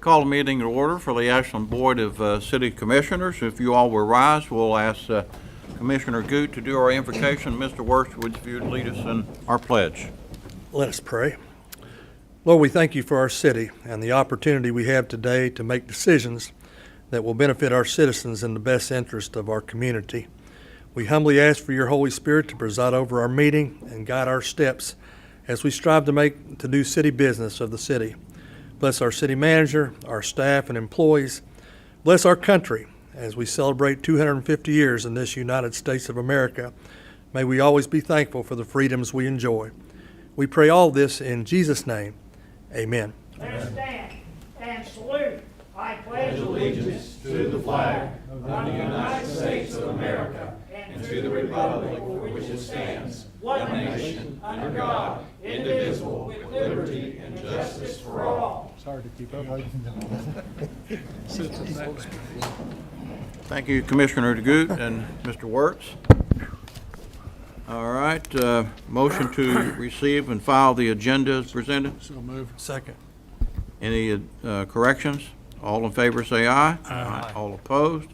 Call the meeting to order for the Ashland Board of City Commissioners. If you all will rise, we'll ask Commissioner Goot to do our invocation. Mr. Worth, would you lead us in our pledge? Let us pray. Lord, we thank you for our city and the opportunity we have today to make decisions that will benefit our citizens in the best interest of our community. We humbly ask for your Holy Spirit to preside over our meeting and guide our steps as we strive to do city business of the city. Bless our city manager, our staff and employees. Bless our country as we celebrate 250 years in this United States of America. May we always be thankful for the freedoms we enjoy. We pray all this in Jesus' name. Amen. Let us stand and salute. I pledge allegiance to the flag of the United States of America and to the republic for which it stands, one nation, under God, indivisible, with liberty and justice for all. It's hard to keep up. Thank you, Commissioner Goot and Mr. Wirtz. All right, motion to receive and file the agenda as presented. So move. Second. Any corrections? All in favor say aye. Aye. All opposed?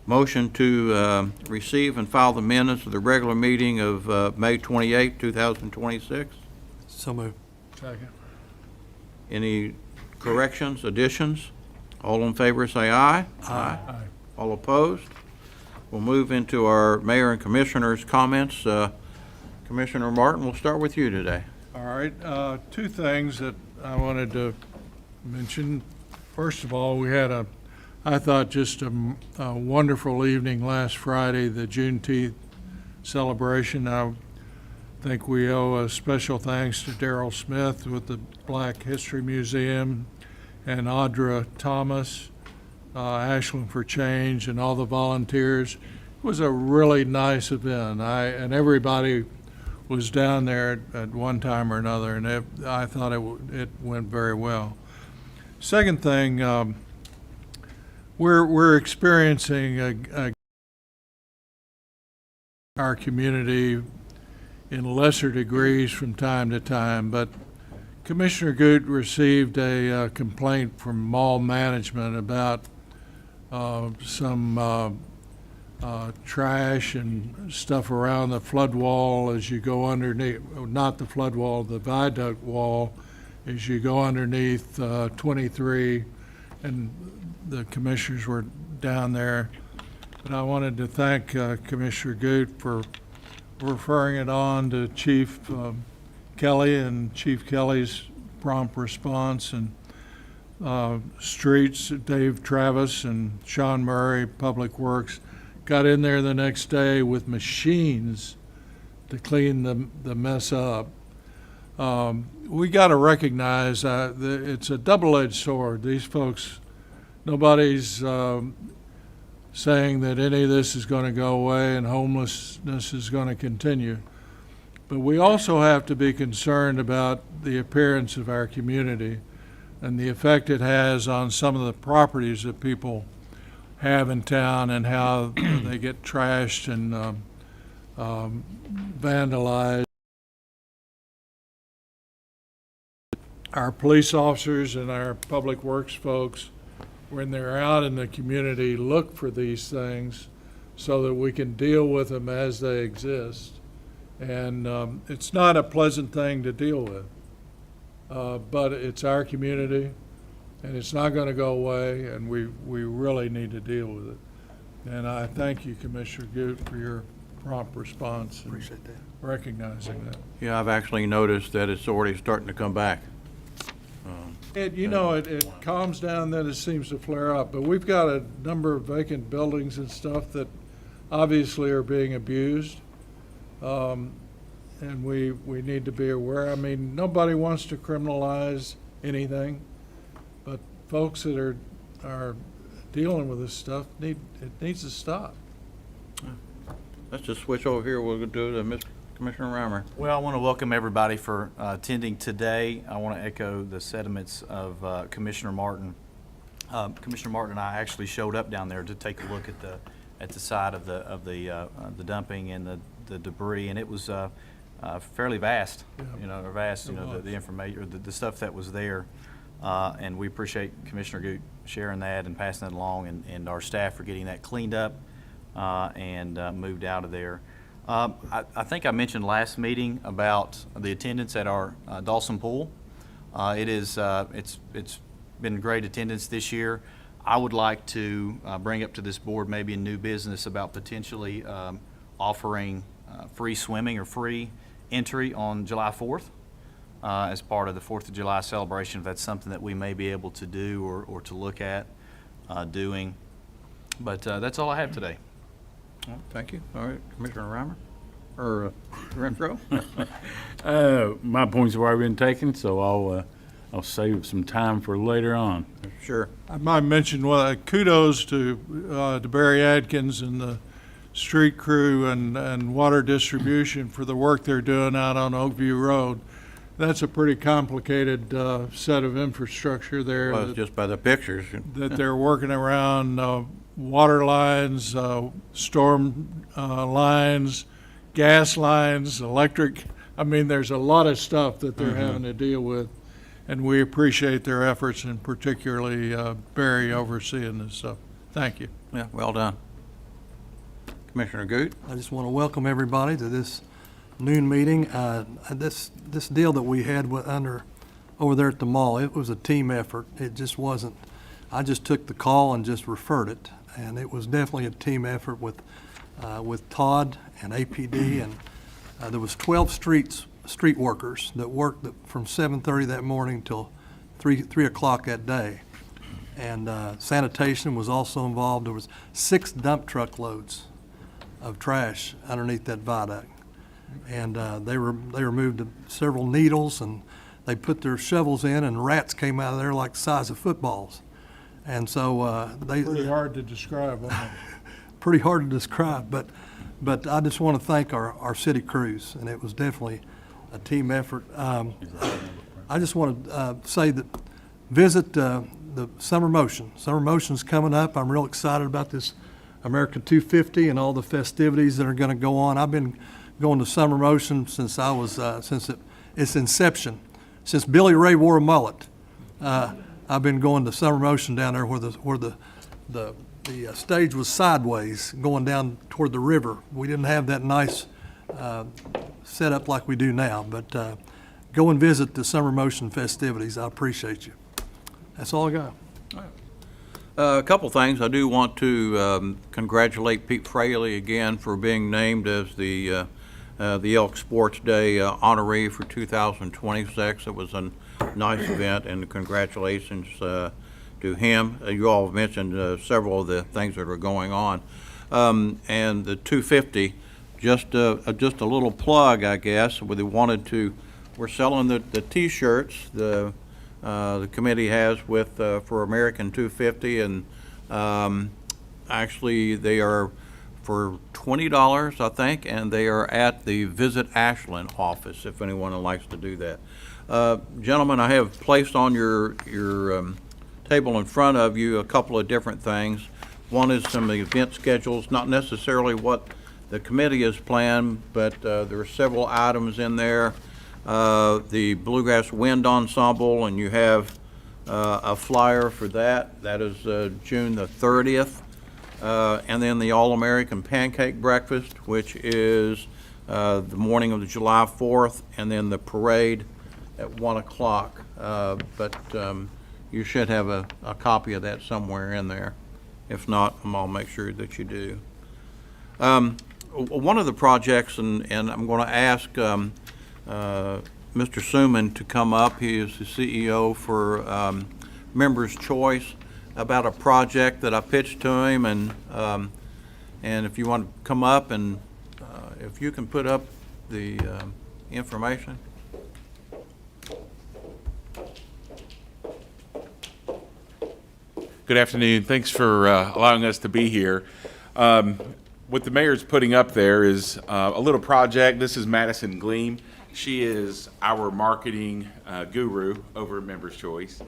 Motion to receive and file the minutes of the regular meeting of May 28, 2026. So moved. Second. Any corrections, additions? All in favor say aye. Aye. Aye. All opposed? We'll move into our mayor and commissioners' comments. Commissioner Martin, we'll start with you today. All right. Two things that I wanted to mention. First of all, we had I thought just a wonderful evening last Friday, the Juneteenth celebration. I think we owe a special thanks to Daryl Smith with the Black History Museum and Audra Thomas, Ashland for Change, and all the volunteers. It was a really nice event. And everybody was down there at one time or another, and I thought it went very well. Second thing, we're experiencing our community in lesser degrees from time to time, but Commissioner Goot received a complaint from mall management about some trash and stuff around the flood wall as you go underneath, not the flood wall, the viaduct wall, as you go underneath 23, and the commissioners were down there. But I wanted to thank Commissioner Goot for referring it on to Chief Kelly and Chief Kelly's prompt response, and Streets, Dave Travis and Sean Murray, Public Works, got in there the next day with machines to clean the mess up. We got to recognize it's a double-edged sword. These folks, nobody's saying that any of this is going to go away and homelessness is going to continue. But we also have to be concerned about the appearance of our community and the effect it has on some of the properties that people have in town and how they get trashed and vandalized. Our police officers and our public works folks, when they're out in the community, look for these things so that we can deal with them as they exist. And it's not a pleasant thing to deal with, but it's our community, and it's not going to go away, and we really need to deal with it. And I thank you, Commissioner Goot, for your prompt response. Appreciate that. Recognizing that. Yeah, I've actually noticed that it's already starting to come back. It calms down, then it seems to flare up. But we've got a number of vacant buildings and stuff that obviously are being abused. And we need to be aware. I mean, nobody wants to criminalize anything, but folks that are dealing with this stuff, it needs to stop. Let's just switch over here. We'll do to Commissioner Reimer. Well, I want to welcome everybody for attending today. I want to echo the sentiments of Commissioner Martin. Commissioner Martin and I actually showed up down there to take a look at the site of the dumping and the debris, and it was fairly vast. Yeah. The information or the stuff that was there. And we appreciate Commissioner Goot sharing that and passing that along, and our staff for getting that cleaned up and moved out of there. I think I mentioned last meeting about the attendance at our Dawson Pool. It's been great attendance this year. I would like to bring up to this board maybe a new business about potentially offering free swimming or free entry on July 4th as part of the 4th of July celebration, if that's something that we may be able to do or to look at doing. But that's all I have today. Well, thank you. All right, Commissioner Reimer, or Renfro? My points have already been taken, so I'll save some time for later on. Sure. I might mention, kudos to Barry Adkins and the street crew and water distribution for the work they're doing out on Oakview Road. That's a pretty complicated set of infrastructure there. Well, just by the pictures. That they're working around water lines, storm lines, gas lines, electric. I mean, there's a lot of stuff that they're having to deal with, and we appreciate their efforts, and particularly Barry overseeing this stuff. Thank you. Yeah, well done. Commissioner Goot? I just want to welcome everybody to this noon meeting. This deal that we had over there at the mall, it was a team effort. It just wasn't, I just took the call and just referred it, and it was definitely a team effort with Todd and APD, and there was 12 street workers that worked from 7:30 that morning till 3 o'clock that day. And sanitation was also involved. There was 6 dump truck loads of trash underneath that viaduct. And they removed several needles, and they put their shovels in, and rats came out of there like the size of footballs. And so Pretty hard to describe, isn't it? pretty hard to describe, but I just want to thank our city crews, and it was definitely a team effort. I just want to say that visit the Summer Motion. Summer Motion's coming up. I'm real excited about this American 250 and all the festivities that are going to go on. I've been going to Summer Motion since its inception, since Billy Ray wore a mullet. I've been going to Summer Motion down there where the stage was sideways going down toward the river. We didn't have that nice setup like we do now, but go and visit the Summer Motion festivities. I appreciate you. That's all I got. A couple things. I do want to congratulate Pete Fraley again for being named as the Elk Sports Day honoree for 2026. It was a nice event, and congratulations to him. You all have mentioned several of the things that are going on. And the 250, just a little plug, I guess. We're selling the T-shirts. The committee has for American 250, and actually they are for $20, I think, and they are at the Visit Ashland office if anyone likes to do that. Gentlemen, I have placed on your table in front of you a couple of different things. One is some event schedules, not necessarily what the committee has planned, but there are several items in there. The Bluegrass Wind Ensemble, and you have a flyer for that. That is June the 30th. And then the All-American Pancake Breakfast, which is the morning of the July 4th, and then the parade at 1 o'clock. But you should have a copy of that somewhere in there. If not, I'll make sure that you do. One of the projects, and I'm going to ask Mr. Suman to come up. He is the CEO for Members' Choice, about a project that I pitched to him, and if you want to come up, and if you can put up the information. Good afternoon. Thanks for allowing us to be here. What the mayor's putting up there is a little project. This is Madison Gleam. She is our marketing guru over at Members' Choice,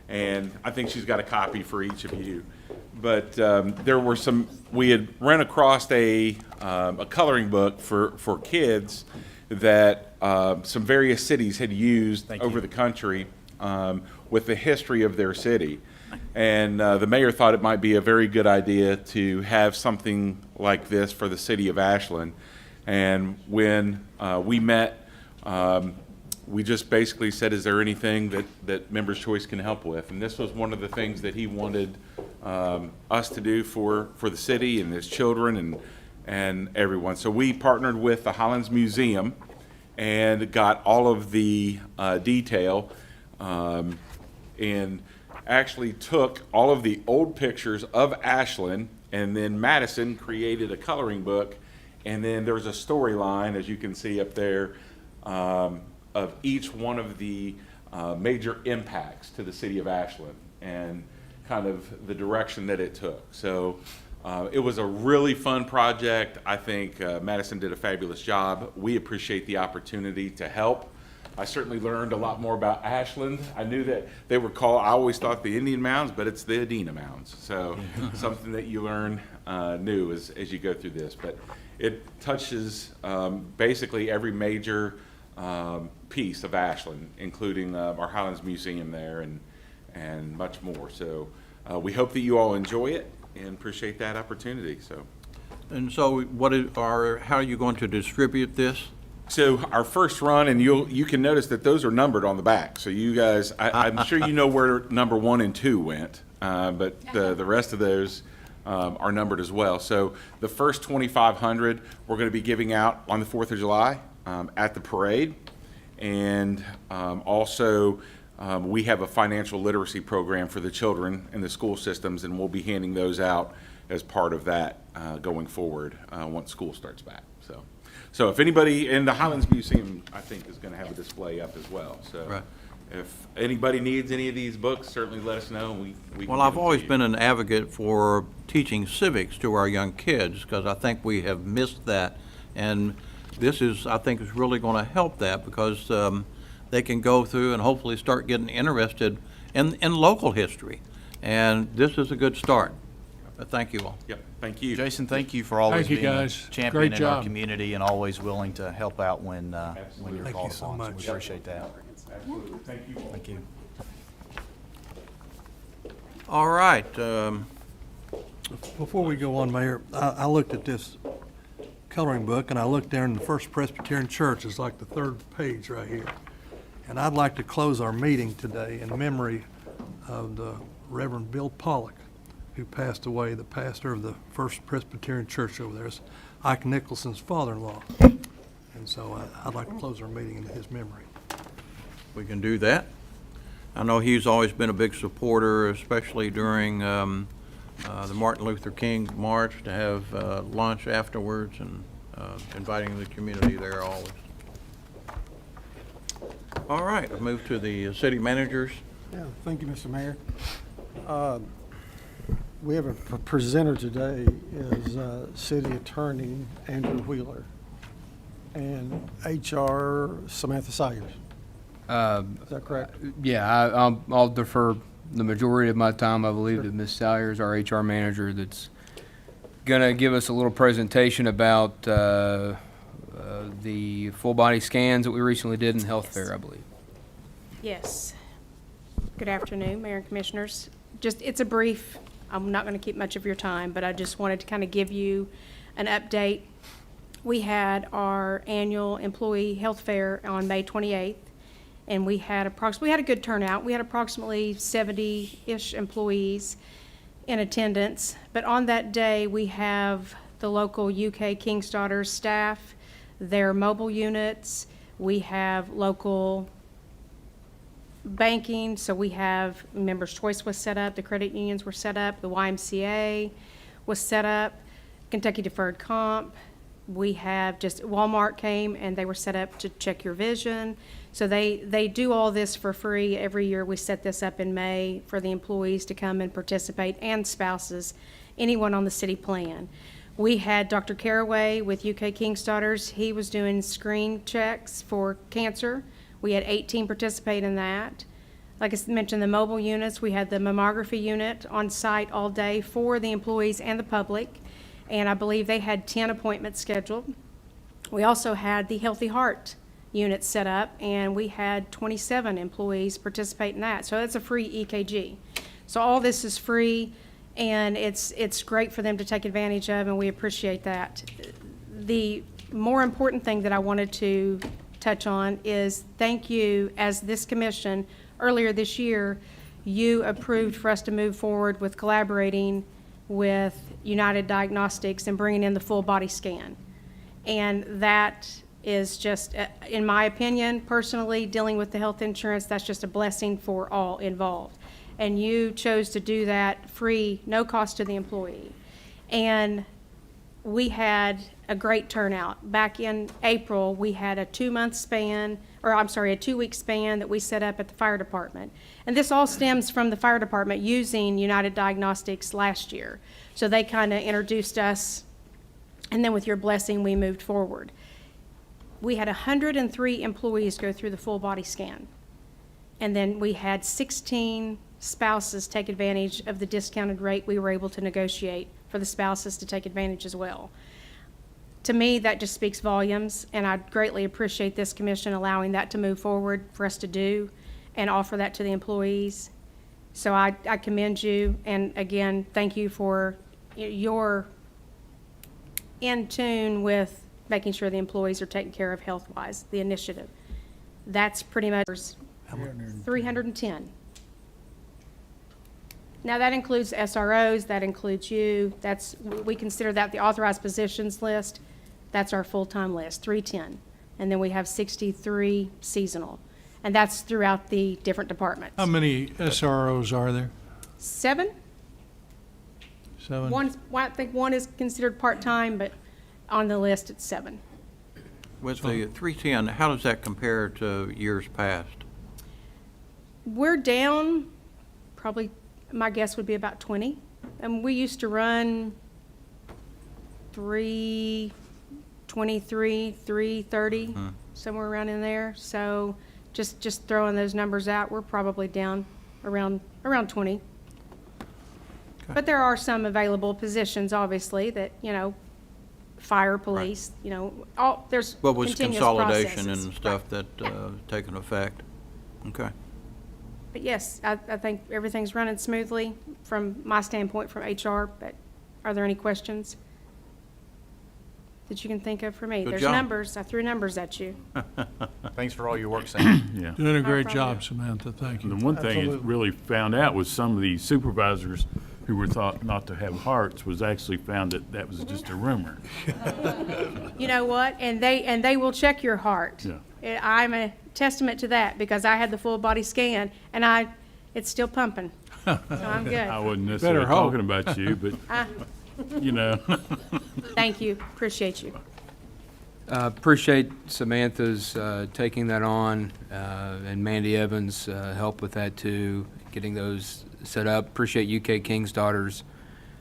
and I think she's got a copy for each of you. But we had run across a coloring book for kids that some various cities had used over the country with the history of their city. And the mayor thought it might be a very good idea to have something like this for the city of Ashland. And when we met, we just basically said, is there anything that Members' Choice can help with? And this was one of the things that he wanted us to do for the city and his children and everyone. So we partnered with the Highlands Museum and got all of the detail and actually took all of the old pictures of Ashland, and then Madison created a coloring book, and then there's a storyline, as you can see up there, of each one of the major impacts to the city of Ashland and kind of the direction that it took. So it was a really fun project. I think Madison did a fabulous job. We appreciate the opportunity to help. I certainly learned a lot more about Ashland. I knew that they were called, I always thought the Indian Mounds, but it's the Adena Mounds. So something that you learn new as you go through this. But it touches basically every major piece of Ashland, including our Highlands Museum there and much more. So we hope that you all enjoy it and appreciate that opportunity. And so how are you going to distribute this? So our first run, and you can notice that those are numbered on the back. So you guys, I'm sure you know where number 1 and 2 went, but the rest of those are numbered as well. So the first 2,500 we're going to be giving out on the 4th of July at the parade. And also we have a financial literacy program for the children in the school systems, and we'll be handing those out as part of that going forward once school starts back. So if anybody in the Highlands Museum, I think, is going to have a display up as well. So Right. if anybody needs any of these books, certainly let us know. We can Well, get I've them to always you. been an advocate for teaching civics to our young kids, because I think we have missed that. And this I think, is really going to help that, because they can go through and hopefully start getting interested in local history. And this is a good start. But thank you all. Yep, thank you. Jason, thank you for always Thank you, being a guys. champion Great in our job. community and always willing to help out when you're Thank you called so upon. much. We appreciate that. Absolutely, thank you all. Thank you. All right. Before we go on, Mayor, I looked at this coloring book, and I looked there in the First Presbyterian Church. It's like the 3rd page right here. And I'd like to close our meeting today in memory of the Reverend Bill Pollock, who passed away, the pastor of the First Presbyterian Church over there. It's Ike Nicholson's father-in-law. And so I'd like to close our meeting in his memory. We can do that. I know he's always been a big supporter, especially during the Martin Luther King March, to have lunch afterwards, and inviting the community there always. All right, we'll move to the city managers. Yeah, thank you, Mr. Mayor. We have a presenter today is City Attorney Andrew Wheeler and HR Samantha Sayers. Is that correct? Yeah, I'll defer the majority of my time, I believe, to Ms. Sayers, our HR manager, that's going to give us a little presentation about the full-body scans that we recently did in health fair, I believe. Yes. Good afternoon, Mayor and Commissioners. It's a brief, I'm not going to keep much of your time, but I just wanted to kind of give you an update. We had our annual employee health fair on May 28th, and we had a good turnout. We had approximately 70-ish employees in attendance. But on that day, we have the local UK King's Daughters staff, their mobile units. We have local banking, so we have Members' Choice was set up, the credit unions were set up, the YMCA was set up, Kentucky Deferred Comp. We have Walmart came and they were set up to check your vision. So they do all this for free. Every year we set this up in May for the employees to come and participate, and spouses, anyone on the city plan. We had Dr. Caraway with UK King's Daughters. He was doing screen checks for cancer. We had 18 participate in that. Like I mentioned, the mobile units, we had the mammography unit on site all day for the employees and the public, and I believe they had 10 appointments scheduled. We also had the Healthy Heart units set up, and we had 27 employees participate in that. So it's a free EKG. So all this is free, and it's great for them to take advantage of, and we appreciate that. The more important thing that I wanted to touch on is thank you, as this commission, earlier this year, you approved for us to move forward with collaborating with United Diagnostics and bringing in the full body scan. And that is just, in my opinion, personally, dealing with the health insurance, that's just a blessing for all involved. And you chose to do that free, no cost to the employee. And we had a great turnout. Back in April, we had a 2-month span, or I'm sorry, a 2-week span that we set up at the fire department. And this all stems from the fire department using United Diagnostics last year. So they kind of introduced us, and then with your blessing, we moved forward. We had 103 employees go through the full body scan. And then we had 16 spouses take advantage of the discounted rate we were able to negotiate for the spouses to take advantage as well. To me, that just speaks volumes, and I greatly appreciate this commission allowing that to move forward for us to do and offer that to the employees. So I commend you, and again, thank you for your in tune with making sure the employees are taken care of health-wise, the initiative. That's pretty much 310. Now, that includes SROs, that includes you, we consider that the authorized positions list. That's our full-time list, 310. And then we have 63 seasonal. And that's throughout the different departments. How many SROs are there? 7? 7? I think one is considered part-time, but on the list, it's 7. With the 310, how does that compare to years past? We're down, probably, my guess would be about 20. And we used to run 323, 330, somewhere around in there. So just throwing those numbers out, we're probably down around 20. Okay. But there are some available positions, obviously, that, fire, police, there's What was continuous consolidation processes. and stuff that taken effect? Okay. But yes, I think everything's running smoothly from my standpoint from HR, but are there any questions that you can think of for me? Good There's job. numbers, I threw numbers at you. Thanks for all your work, Sam. Yeah. Doing a great problem. job, Samantha, thank And you. the one thing that Absolutely. really found out was some of the supervisors who were thought not to have hearts was actually found that was just a rumor. You know what? And they will check your heart. Yeah. I'm a testament to that because I had the full body scan and it's still pumping. So I'm good. I wasn't necessarily Better hope. talking about you, but, Thank you. Appreciate you. Appreciate Samantha's taking that on, and Mandy Evans' help with that too, getting those set up. Appreciate UK King's Daughters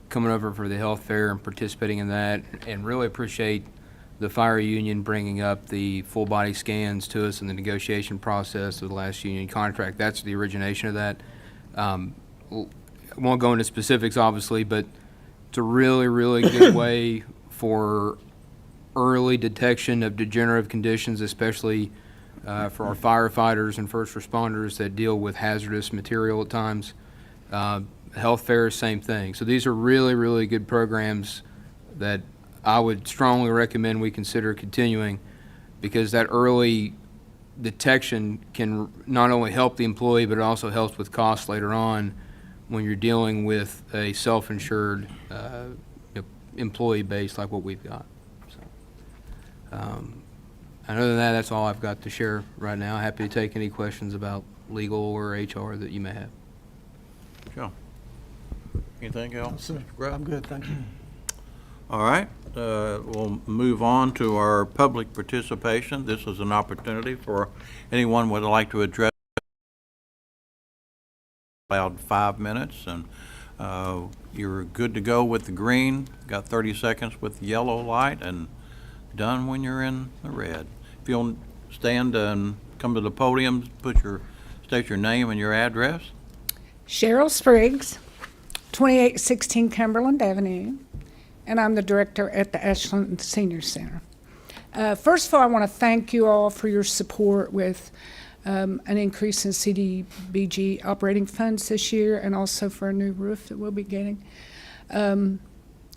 coming over for the health fair and participating in that, and really appreciate the fire union bringing up the full body scans to us in the negotiation process of the last union contract. That's the origination of that. I won't go into specifics, obviously, but it's a really, really good way for early detection of degenerative conditions, especially for our firefighters and first responders that deal with hazardous material at times. Health fairs, same thing. So these are really, really good programs that I would strongly recommend we consider continuing, because that early detection can not only help the employee, but it also helps with costs later on when you're dealing with a self-insured employee base like what we've got. So, and other than that, that's all I've got to share right now. Happy to take any questions about legal or HR that you may have. Joe? Anything else? Sir, Mr. Grubb? I'm good, thank you. All right, we'll move on to our public participation. This is an opportunity for anyone would like to address. Allowed 5 minutes, and you're good to go with the green. Got 30 seconds with the yellow light, and done when you're in the red. If you'll stand and come to the podium, state your name and your address. Cheryl Spriggs, 2816 Cumberland Avenue, and I'm the director at the Ashland Senior Center. First of all, I want to thank you all for your support with an increase in CDBG operating funds this year, and also for a new roof that we'll be getting.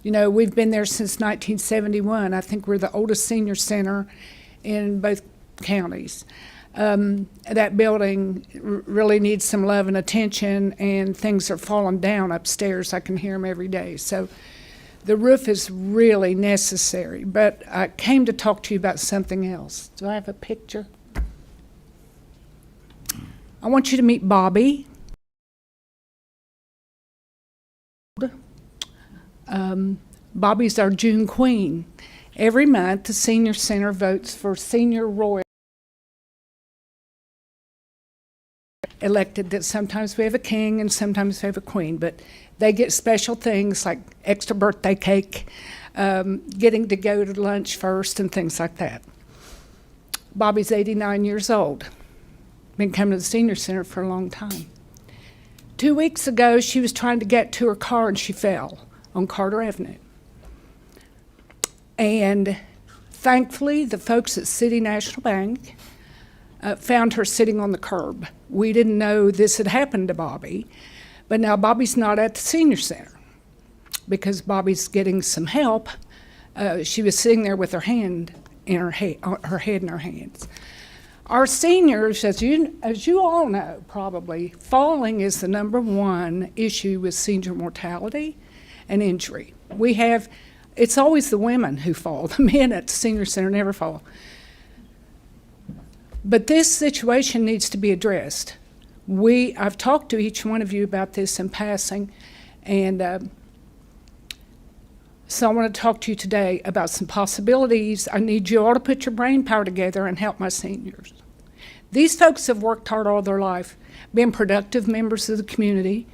You know, we've been there since 1971. I think we're the oldest senior center in both counties. That building really needs some love and attention, and things are falling down upstairs. I can hear them every day. So the roof is really necessary. But I came to talk to you about something else. Do I have a picture? I want you to meet Bobby. Bobby's our June Queen. Every month, the Senior Center votes for Senior Royal elected. That sometimes we have a king and sometimes we have a queen, but they get special things like extra birthday cake, getting to go to lunch first, and things like that. Bobby's 89 years old. Been coming to the Senior Center for a long time. 2 weeks ago, she was trying to get to her car and she fell on Carter Avenue. And thankfully, the folks at City National Bank found her sitting on the curb. We didn't know this had happened to Bobby, but now Bobby's not at the Senior Center because Bobby's getting some help. She was sitting there with her hand in her head in her hands. Our seniors, as you all know probably, falling is the #1 issue with senior mortality and injury. It's always the women who fall. The men at the Senior Center never fall. But this situation needs to be addressed. I've talked to each one of you about this in passing, and so I want to talk to you today about some possibilities. I need you all to put your brain power together and help my seniors. These folks have worked hard all their life, been productive members of the community,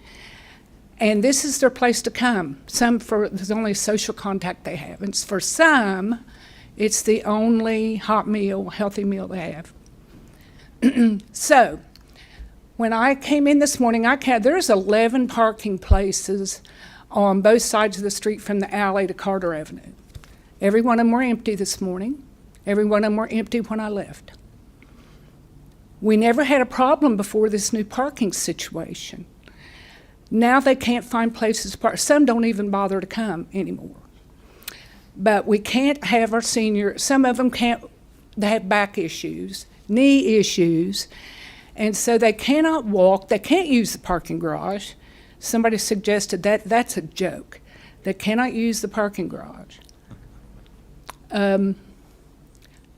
and this is their place to come. There's only social contact they have. And for some, it's the only hot meal, healthy meal they have. So, when I came in this morning, there's 11 parking places on both sides of the street from the alley to Carter Avenue. Every one of them were empty this morning. Every one of them were empty when I left. We never had a problem before this new parking situation. Now they can't find places to park. Some don't even bother to come anymore. But we can't have our seniors, some of them they have back issues, knee issues, and so they cannot walk. They can't use the parking garage. Somebody suggested that's a joke. They cannot use the parking garage.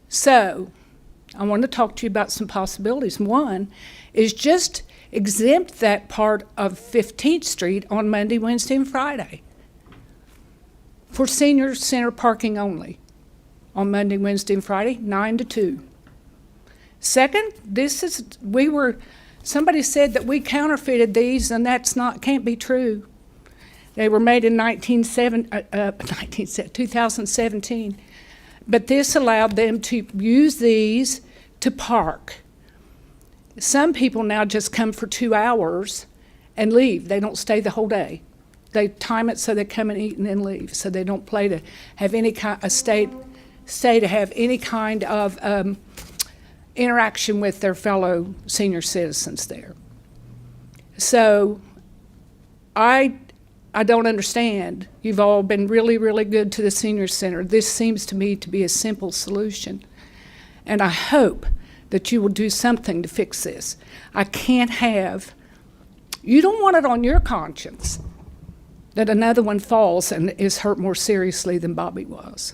So I want to talk to you about some possibilities. One is just exempt that part of 15th Street on Monday, Wednesday, and Friday for Senior Center parking only on Monday, Wednesday, and Friday, 9 to 2. Second, somebody said that we counterfeited these, and can't be true. They were made in 2017, but this allowed them to use these to park. Some people now just come for 2 hours and leave. They don't stay the whole day. They time it so they come and eat and then leave. So they don't play to have any kind of stay to have any kind of interaction with their fellow senior citizens there. So I don't understand. You've all been really, really good to the Senior Center. This seems to me to be a simple solution. And I hope that you will do something to fix this. You don't want it on your conscience that another one falls and is hurt more seriously than Bobby was.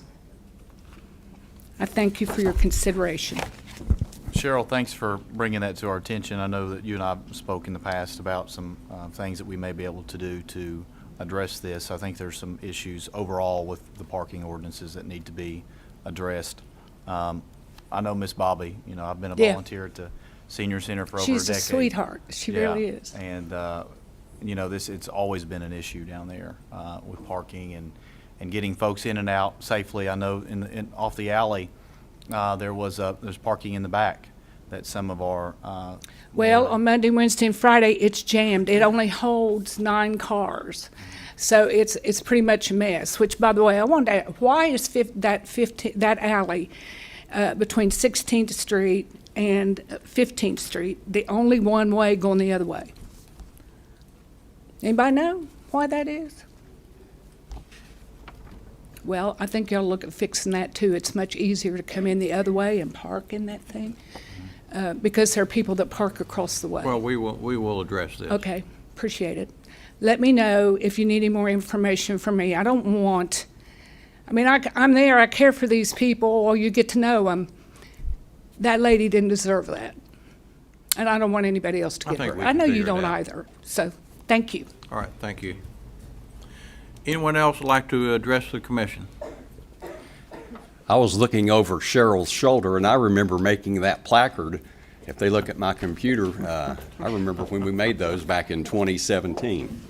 I thank you for your consideration. Cheryl, thanks for bringing that to our attention. I know that you and I spoke in the past about some things that we may be able to do to address this. I think there's some issues overall with the parking ordinances that need to be addressed. I know Miss Bobby. I've been a volunteer at the Senior Center for over a decade. She's a sweetheart. She really is. And it's always been an issue down there with parking and getting folks in and out safely. I know off the alley there's parking in the back some of our, Well, on Monday, Wednesday, and Friday, it's jammed. It only holds 9 cars. So it's pretty much a mess, which, by the way, I wanted to ask, why is that alley between 16th Street and 15th Street the only one way going the other way? Anybody know why that is? Well, I think y'all look at fixing that too. It's much easier to come in the other way and park in that thing, because there are people that park across the way. Well, we will address this. Okay, appreciate it. Let me know if you need any more information from me. I don't want, I'm there, I care for these people, or you get to know them. That lady didn't deserve that. And I don't want anybody else to I get think hurt. we I can know you figure it don't out. either. So, thank you. All right, thank you. Anyone else would like to address the commission? I was looking over Cheryl's shoulder, and I remember making that placard. If they look at my computer, I remember when we made those back in 2017.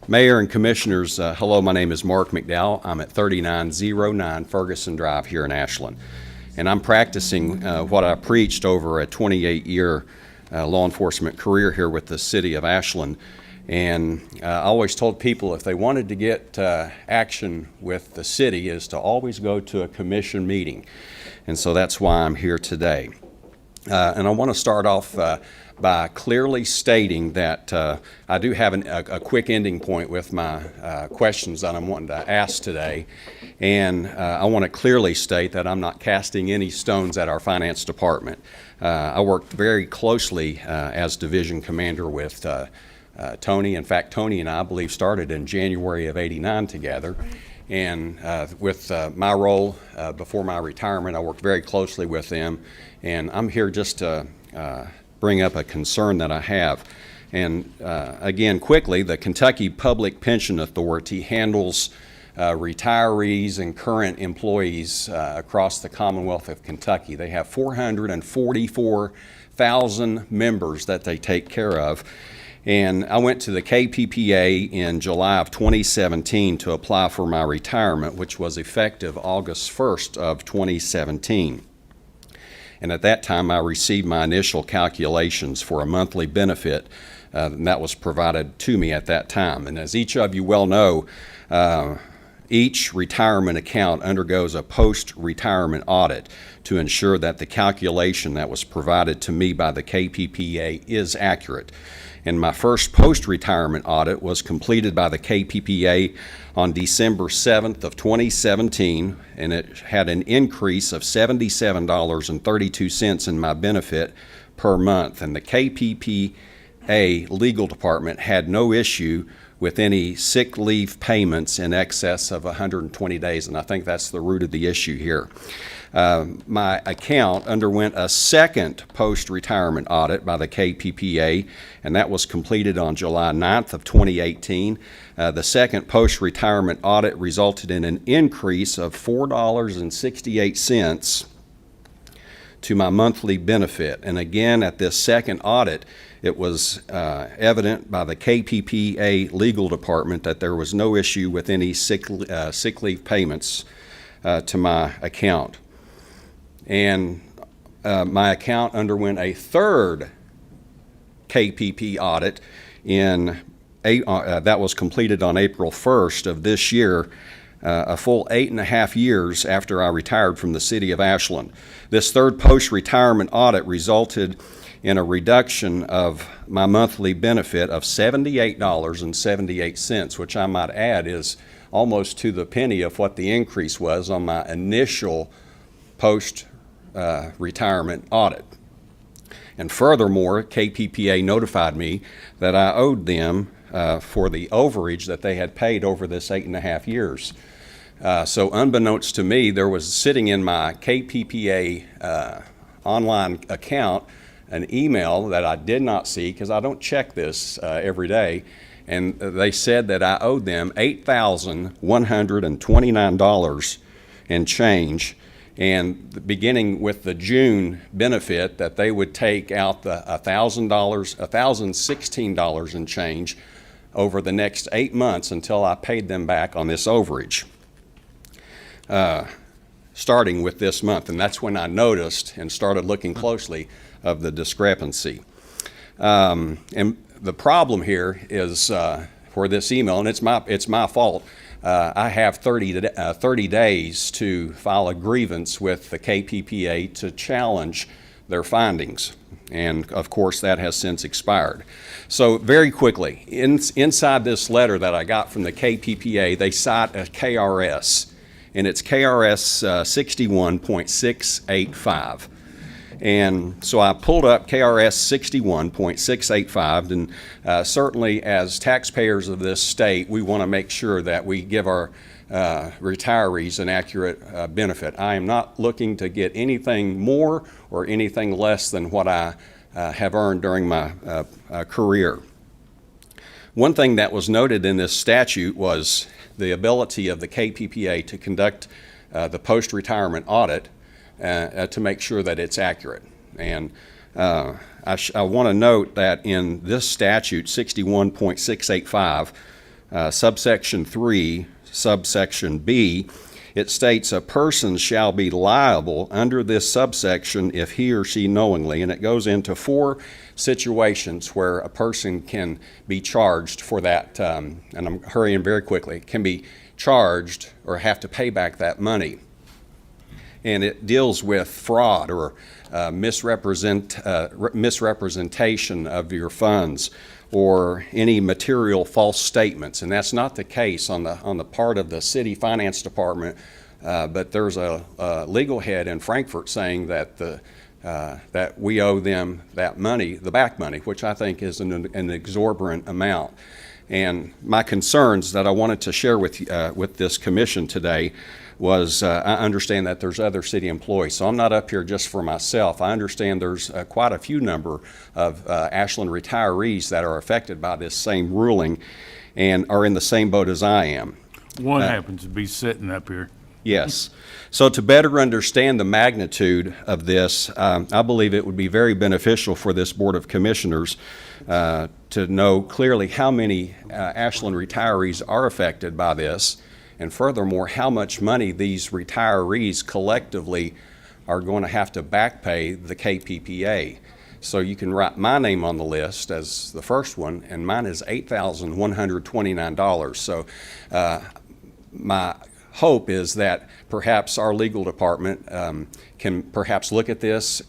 Mayor and Commissioners, hello, my name is Mark McDowell. I'm at 3909 Ferguson Drive here in Ashland. And I'm practicing what I preached over a 28-year law enforcement career here with the city of Ashland. And I always told people if they wanted to get action with the city is to always go to a commission meeting. And so that's why I'm here today. And I want to start off by clearly stating that I do have a quick ending point with my questions that I'm wanting to ask today. And I want to clearly state that I'm not casting any stones at our finance department. I worked very closely as division commander with Tony. In fact, Tony and I believe started in January of '89 together. And with my role before my retirement, I worked very closely with them. And I'm here just to bring up a concern that I have. And again, quickly, the Kentucky Public Pension Authority handles retirees and current employees across the Commonwealth of Kentucky. They have 444,000 members that they take care of. And I went to the KPPA in July of 2017 to apply for my retirement, which was effective August 1st of 2017. And at that time, I received my initial calculations for a monthly benefit, and that was provided to me at that time. And as each of you well know, each retirement account undergoes a post-retirement audit to ensure that the calculation that was provided to me by the KPPA is accurate. And my first post-retirement audit was completed by the KPPA on December 7th of 2017, and it had an increase of $77.32 in my benefit per month. And the KPPA legal department had no issue with any sick leave payments in excess of 120 days, and I think that's the root of the issue here. My account underwent a second post-retirement audit by the KPPA, and that was completed on July 9th of 2018. The second post-retirement audit resulted in an increase of $4.68 to my monthly benefit. And again, at this second audit, it was evident by the KPPA legal department that there was no issue with any sick leave payments to my account. And my account underwent a third KPP audit that was completed on April 1st of this year, a full 8.5 years after I retired from the city of Ashland. This third post-retirement audit resulted in a reduction of my monthly benefit of $78.78, which I might add is almost to the penny of what the increase was on my initial post-retirement audit. And furthermore, KPPA notified me that I owed them for the overage that they had paid over this 8.5 years. So unbeknownst to me, there was sitting in my KPPA online account an email that I did not see because I don't check this every day, and they said that I owed them $8,129 and change, and beginning with the June benefit that they would take out the $1,016 and change over the next 8 months until I paid them back on this overage. starting with this month. And that's when I noticed and started looking closely of the discrepancy. And the problem here is for this email, and it's my fault. I have 30 days to file a grievance with the KPPA to challenge their findings. And of course, that has since expired. So very quickly, inside this letter that I got from the KPPA, they cite a KRS, and it's KRS 61.685. And so I pulled up KRS 61.685, and certainly as taxpayers of this state, we want to make sure that we give our retirees an accurate benefit. I am not looking to get anything more or anything less than what I have earned during my career. One thing that was noted in this statute was the ability of the KPPA to conduct the post-retirement audit to make sure that it's accurate. And I want to note that in this statute, 61.685, subsection 3, subsection B, it states a person shall be liable under this subsection if he or she knowingly, and it goes into 4 situations where a person can be charged for that, and I'm hurrying very quickly, can be charged or have to pay back that money. And it deals with fraud or misrepresentation of your funds or any material false statements. And that's not the case on the part of the city finance department, but there's a legal head in Frankfurt saying that that we owe them that money, the back money, which I think is an exorbitant amount. And my concerns that I wanted to share with this commission today was I understand that there's other city employees, so I'm not up here just for myself. I understand there's quite a few number of Ashland retirees that are affected by this same ruling and are in the same boat as I am. One happens to be sitting up here. Yes. So to better understand the magnitude of this, I believe it would be very beneficial for this Board of Commissioners to know clearly how many Ashland retirees are affected by this, and furthermore, how much money these retirees collectively are going to have to back pay the KPPA. So you can write my name on the list as the first one, and mine is $8,129. So my hope is that perhaps our legal department can perhaps look at this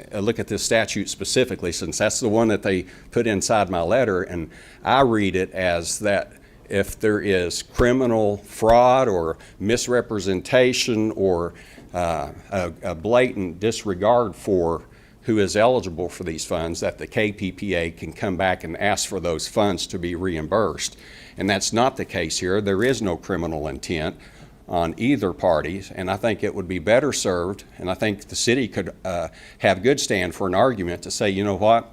statute specifically, since that's the one that they put inside my letter, and I read it as that if there is criminal fraud or misrepresentation or a blatant disregard for who is eligible for these funds, that the KPPA can come back and ask for those funds to be reimbursed. And that's not the case here. There is no criminal intent on either party, and I think it would be better served, and I think the city could have good stand for an argument to say, you know what,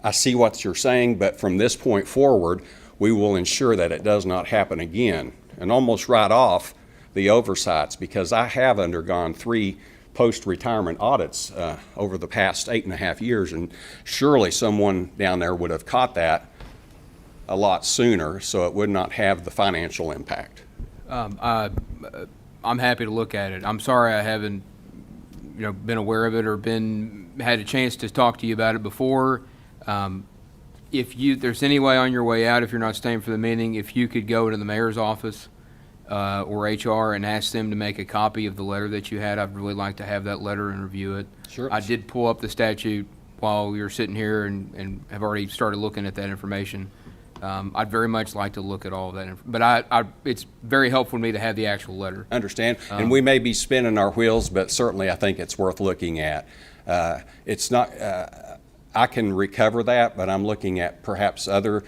I see what you're saying, but from this point forward, we will ensure that it does not happen again, and almost write off the oversights, because I have undergone 3 post-retirement audits over the past 8.5 years, and surely someone down there would have caught that a lot sooner, so it would not have the financial impact. I'm happy to look at it. I'm sorry I haven't, been aware of it or had a chance to talk to you about it before. If there's any way on your way out, if you're not staying for the meeting, if you could go to the mayor's office or HR and ask them to make a copy of the letter that you had, I'd really like to have that letter and review it. Sure. I did pull up the statute while we were sitting here and have already started looking at that information. I'd very much like to look at all of that, but it's very helpful to me to have the actual letter. Understand, and we may be spinning our wheels, but certainly I think it's worth looking at. It's not, I can recover that, but I'm looking at perhaps other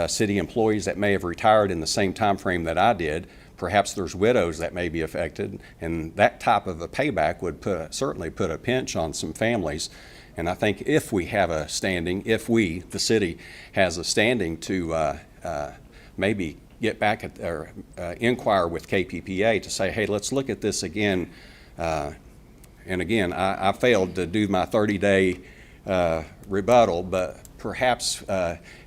city employees that may have retired in the same time frame that I did. Perhaps there's widows that may be affected, and that type of a payback would certainly put a pinch on some families. And I think if we have a standing, the city, has a standing to maybe get back at, or inquire with KPPA to say, hey, let's look at this again. And again, I failed to do my 30-day rebuttal, but perhaps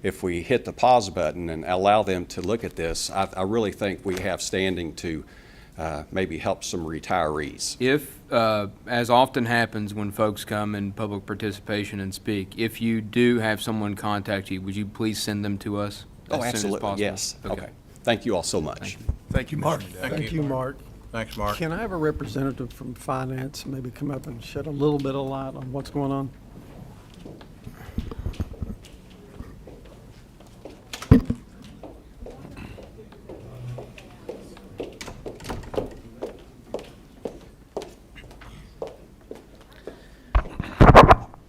if we hit the pause button and allow them to look at this, I really think we have standing to maybe help some retirees. If, as often happens when folks come in public participation and speak, if you do have someone contact you, would you please send them to us Oh, as soon as absolutely, possible? yes. Okay. Thank you all so much. Thank you, Mark. Thank you, Mark. Thanks, Mark. Can I have a representative from finance maybe come up and shed a little bit of light on what's going on?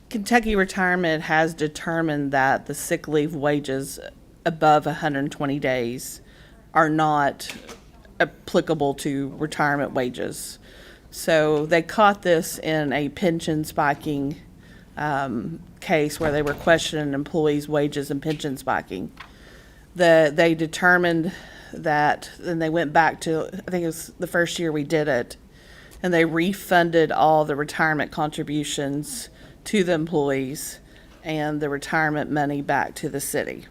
Kentucky Retirement has determined that the sick leave wages above 120 days are not applicable to retirement wages. So they caught this in a pension spiking case where they were questioning employees' wages and pension spiking. They determined that, and they went back to, I think it was the first year we did it, and they refunded all the retirement contributions to the employees and the retirement money back to the city.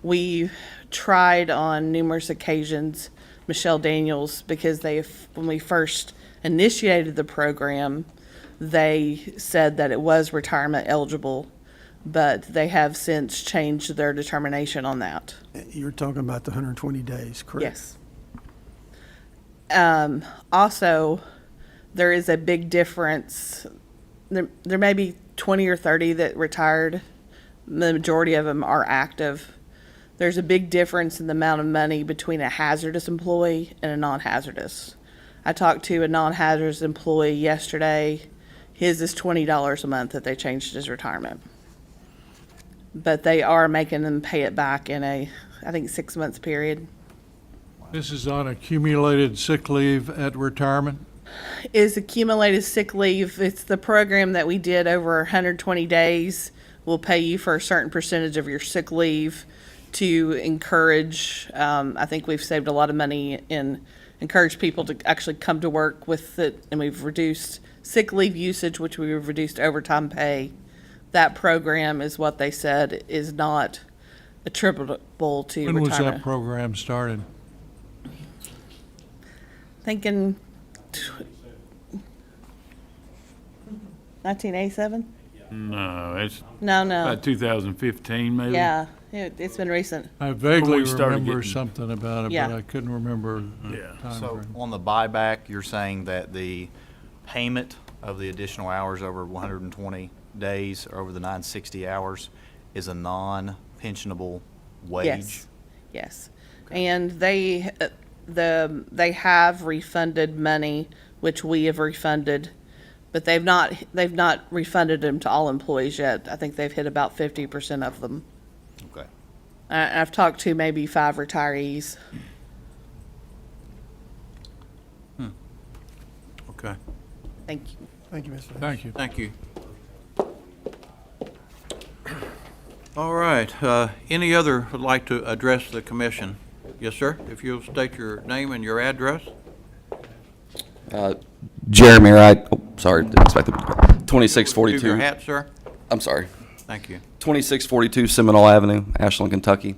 We tried on numerous occasions Michelle Daniels because when we first initiated the program, they said that it was retirement eligible, but they have since changed their determination on that. You're talking about the 120 days, correct? Yes. Also, there is a big difference. There may be 20 or 30 that retired. The majority of them are active. There's a big difference in the amount of money between a hazardous employee and a non-hazardous. I talked to a non-hazardous employee yesterday. His is $20 a month that they changed his retirement. But they are making them pay it back in I think 6 months period. This is on accumulated sick leave at retirement? Is accumulated sick leave. It's the program that we did over 120 days. We'll pay you for a certain percentage of your sick leave to encourage, I think we've saved a lot of money and encourage people to actually come to work with it. And we've reduced sick leave usage, which we've reduced overtime pay. That program is what they said is not attributable to When was retirement. that program started? Thinking 1987? No, it's No. about 2015 maybe. Yeah, it's been recent. I vaguely When we started remember getting- something about it, Yeah. but I couldn't remember the Yeah. time So frame. on the buyback, you're saying that the payment of the additional hours over 120 days or over the 960 hours is a non-pensionable wage? Yes. And they have refunded money, which we have refunded, but they've not refunded them to all employees yet. I think they've hit about 50% of them. Okay. I've talked to maybe 5 retirees. Okay, Thank you. Thank you, Mr. Davis. Thank you. thank you. All right, any other would like to address the commission? Yes, sir, if you'll state your name and your address. Jeremy Wright, sorry, didn't expect it. Give 2642. your hat, sir. I'm sorry. Thank you. 2642 Seminole Avenue, Ashland, Kentucky.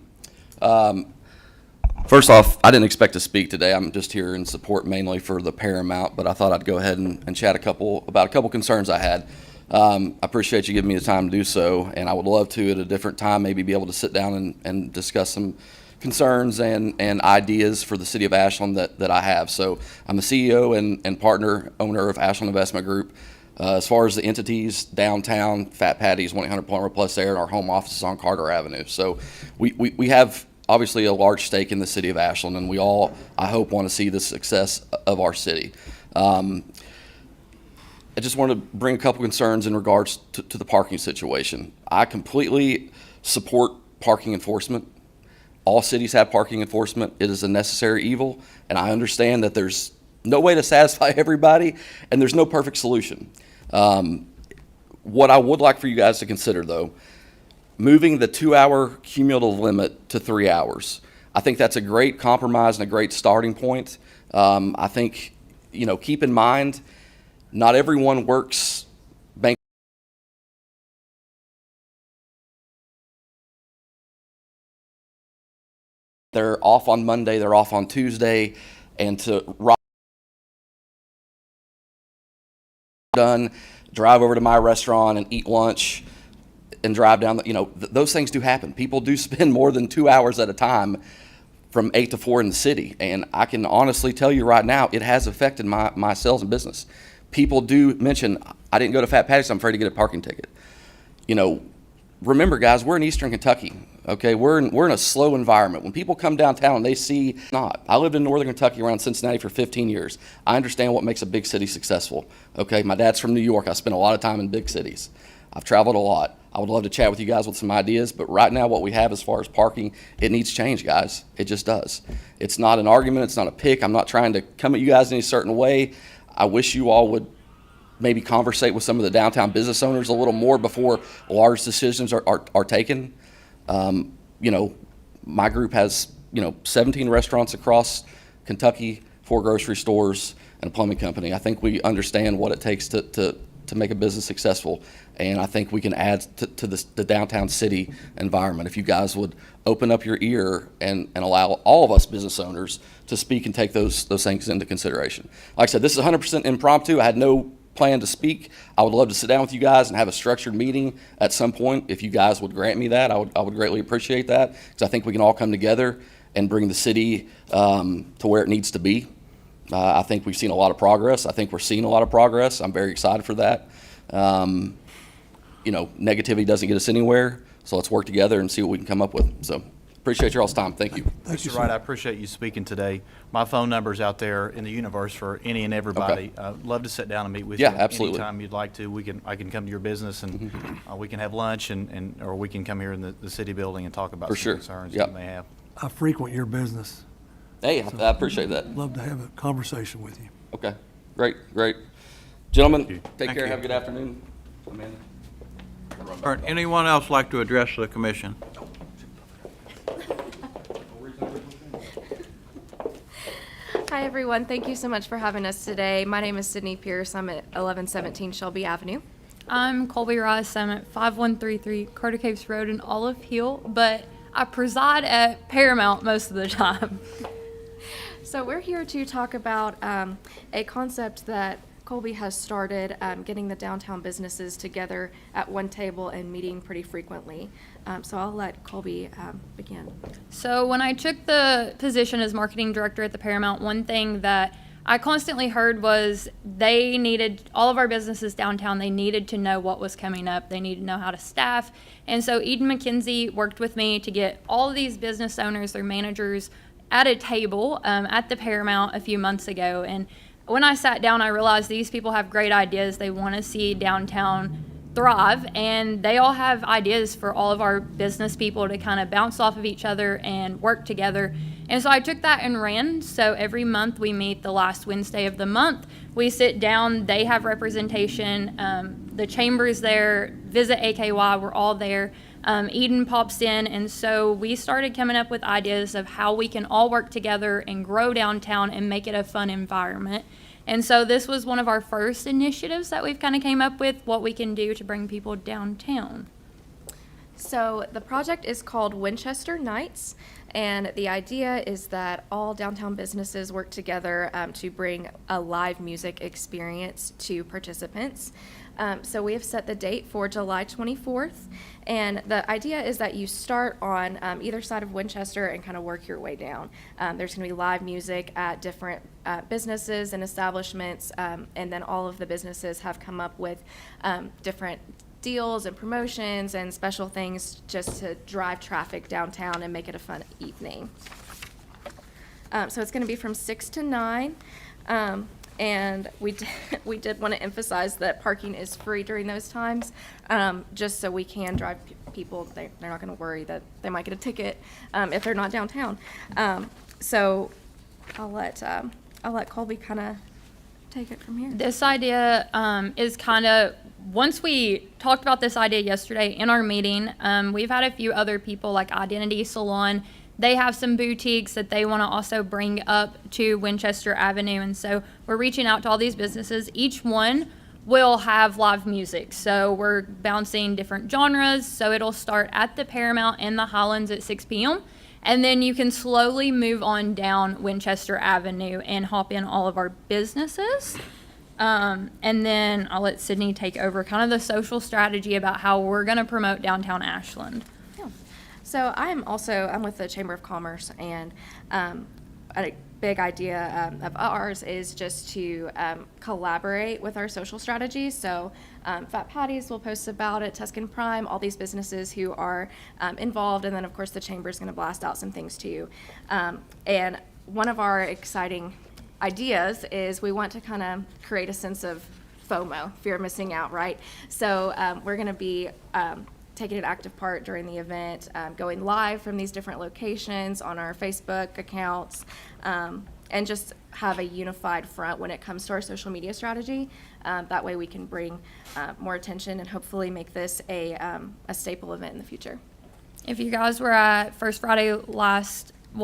First off, I didn't expect to speak today. I'm just here in support mainly for the Paramount, but I thought I'd go ahead and chat about a couple concerns I had. I appreciate you giving me the time to do so, and I would love to at a different time maybe be able to sit down and discuss some concerns and ideas for the city of Ashland that I have. So I'm the CEO and partner owner of Ashland Investment Group. As far as the entities, downtown, Fat Patty's, 1-800 Plumber Plus there, and our home office is on Carter Avenue. So we have obviously a large stake in the city of Ashland, and we all, I hope, want to see the success of our city. I just want to bring a couple concerns in regards to the parking situation. I completely support parking enforcement. All cities have parking enforcement. It is a necessary evil, and I understand that there's no way to satisfy everybody, and there's no perfect solution. What I would like for you guys to consider, though, moving the 2-hour cumulative limit to 3 hours. I think that's a great compromise and a great starting point. I think, keep in mind, not everyone works bank. They're off on Monday, they're off on Tuesday, and to ride done, drive over to my restaurant and eat lunch and drive down, those things do happen. People do spend more than 2 hours at a time from 8 to 4 in the city. And I can honestly tell you right now, it has affected my sales and business. People do mention, I didn't go to Fat Patty's, I'm afraid to get a parking ticket. Remember guys, we're in Eastern Kentucky, okay? We're in a slow environment. When people come downtown and they see, I lived in Northern Kentucky around Cincinnati for 15 years. I understand what makes a big city successful, okay? My dad's from New York. I spent a lot of time in big cities. I've traveled a lot. I would love to chat with you guys with some ideas, but right now what we have as far as parking, it needs change, guys. It just does. It's not an argument. It's not a pick. I'm not trying to come at you guys in any certain way. I wish you all would maybe conversate with some of the downtown business owners a little more before large decisions are taken. My group has, 17 restaurants across Kentucky, 4 grocery stores, and a plumbing company. I think we understand what it takes to make a business successful, and I think we can add to the downtown city environment if you guys would open up your ear and allow all of us business owners to speak and take those things into consideration. Like I said, this is 100% impromptu. I had no plan to speak. I would love to sit down with you guys and have a structured meeting at some point. If you guys would grant me that, I would greatly appreciate that, because I think we can all come together and bring the city to where it needs to be. I think we've seen a lot of progress. I think we're seeing a lot of progress. I'm very excited for that. Negativity doesn't get us anywhere, so let's work together and see what we can come up with. So appreciate your all's time. Thank you. Mr. Wright, I appreciate you speaking today. My phone number's out there in the universe for any and everybody. Love to sit down and meet with you. Yeah, absolutely. Anytime you'd like to. I can come to your business and we can have lunch or we can come here in the city building and talk about For some sure. concerns Yep. you may have. I frequent your business. Hey, I appreciate that. Love to have a conversation with you. Okay, great. Gentlemen, take Thank care. you. Have a good afternoon. Amanda. All right, anyone else like to address the commission? Hi, everyone. Thank you so much for having us today. My name is Sydney Pierce. I'm at 1117 Shelby Avenue. I'm Colby Rice. I'm at 5133 Carter Caves Road in Olive Hill, but I preside at Paramount most of the time. So we're here to talk about a concept that Colby has started, getting the downtown businesses together at one table and meeting pretty frequently. So I'll let Colby begin. So when I took the position as marketing director at the Paramount, one thing that I constantly heard was all of our businesses downtown, they needed to know what was coming up. They needed to know how to staff. And so Eden McKenzie worked with me to get all of these business owners, their managers, at a table at the Paramount a few months ago. And when I sat down, I realized these people have great ideas. They want to see downtown thrive, and they all have ideas for all of our business people to kind of bounce off of each other and work together. And so I took that and ran. So every month we meet the last Wednesday of the month. We sit down, they have representation, the chamber's there, Visit AKY, we're all there. Eden pops in, and so we started coming up with ideas of how we can all work together and grow downtown and make it a fun environment. And so this was one of our first initiatives that we've kind of came up with, what we can do to bring people downtown. So the project is called Winchester Nights, and the idea is that all downtown businesses work together to bring a live music experience to participants. So we have set the date for July 24th, and the idea is that you start on either side of Winchester and kind of work your way down. There's going to be live music at different businesses and establishments, and then all of the businesses have come up with different deals and promotions and special things just to drive traffic downtown and make it a fun evening. So it's going to be from 6 to 9. And we did want to emphasize that parking is free during those times, just so we can drive people. They're not going to worry that they might get a ticket if they're not downtown. So I'll let Colby kind of take it from here. This idea is kind of, once we talked about this idea yesterday in our meeting, we've had a few other people like Identity Salon. They have some boutiques that they want to also bring up to Winchester Avenue. And so we're reaching out to all these businesses. Each one will have live music. So we're bouncing different genres. So it'll start at the Paramount and the Highlands at 6 p.m. And then you can slowly move on down Winchester Avenue and hop in all of our businesses. And then I'll let Sydney take over kind of the social strategy about how we're going to promote downtown Ashland. So I'm with the Chamber of Commerce, and a big idea of ours is just to collaborate with our social strategies. So Fat Patties will post about it, Tuscan Prime, all these businesses who are involved, and then of course the Chamber is going to blast out some things too. And one of our exciting ideas is we want to kind of create a sense of FOMO, fear of missing out, right? So we're going to be taking an active part during the event, going live from these different locations on our Facebook accounts, and just have a unified front when it comes to our social media strategy. That way we can bring more attention and hopefully make this a staple event in the future. If you guys were at First Friday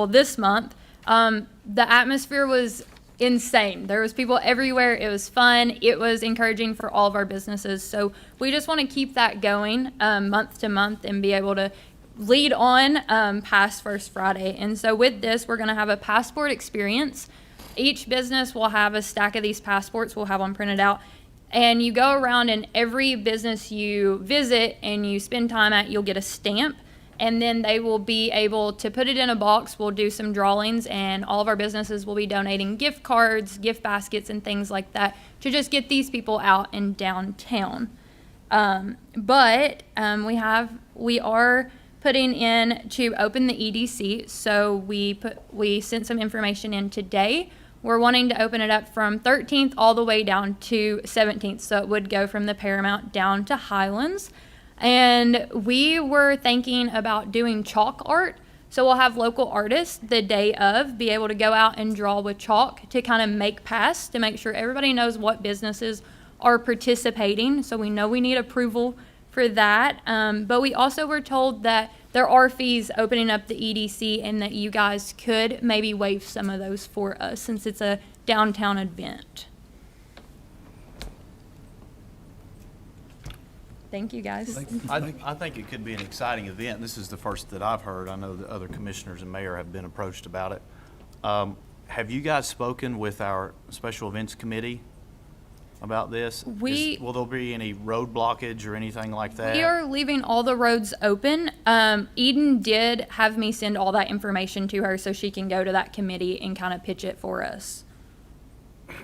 this month, the atmosphere was insane. There was people everywhere. It was fun. It was encouraging for all of our businesses. So we just want to keep that going month to month and be able to lead on past First Friday. And so with this, we're going to have a passport experience. Each business will have a stack of these passports we'll have them printed out. And you go around, and every business you visit and you spend time at, you'll get a stamp. And then they will be able to put it in a box. We'll do some drawings, and all of our businesses will be donating gift cards, gift baskets, and things like that to just get these people out in downtown. But we are putting in to open the EDC. So we sent some information in today. We're wanting to open it up from 13th all the way down to 17th. So it would go from the Paramount down to Highlands. And we were thinking about doing chalk art. So we'll have local artists the day of be able to go out and draw with chalk to kind of make pass, to make sure everybody knows what businesses are participating. So we know we need approval for that. But we also were told that there are fees opening up the EDC, and that you guys could maybe waive some of those for us since it's a downtown event. Thank you, guys. I think it could be an exciting event. This is the first that I've heard. I know the other commissioners and mayor have been approached about it. Have you guys spoken with our special events committee about this? Will there be any road blockage or anything like that? We are leaving all the roads open. Eden did have me send all that information to her so she can go to that committee and kind of pitch it for us. I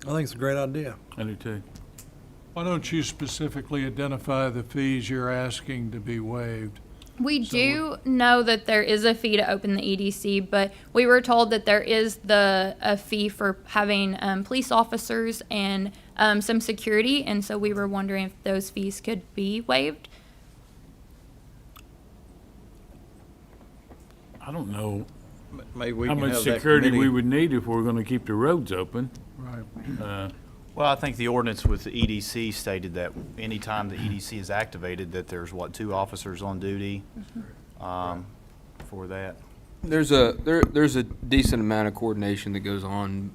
think it's a great idea. I do too. Why don't you specifically identify the fees you're asking to be waived? We do know that there is a fee to open the EDC, but we were told that there is a fee for having police officers and some security, and so we were wondering if those fees could be waived. I don't know Maybe we how can much have that security we committee. would need if we're going to keep the roads open. Right. Well, I think the ordinance with the EDC stated that anytime the EDC is activated, that there's, 2 officers on duty for that. There's a decent amount of coordination that goes on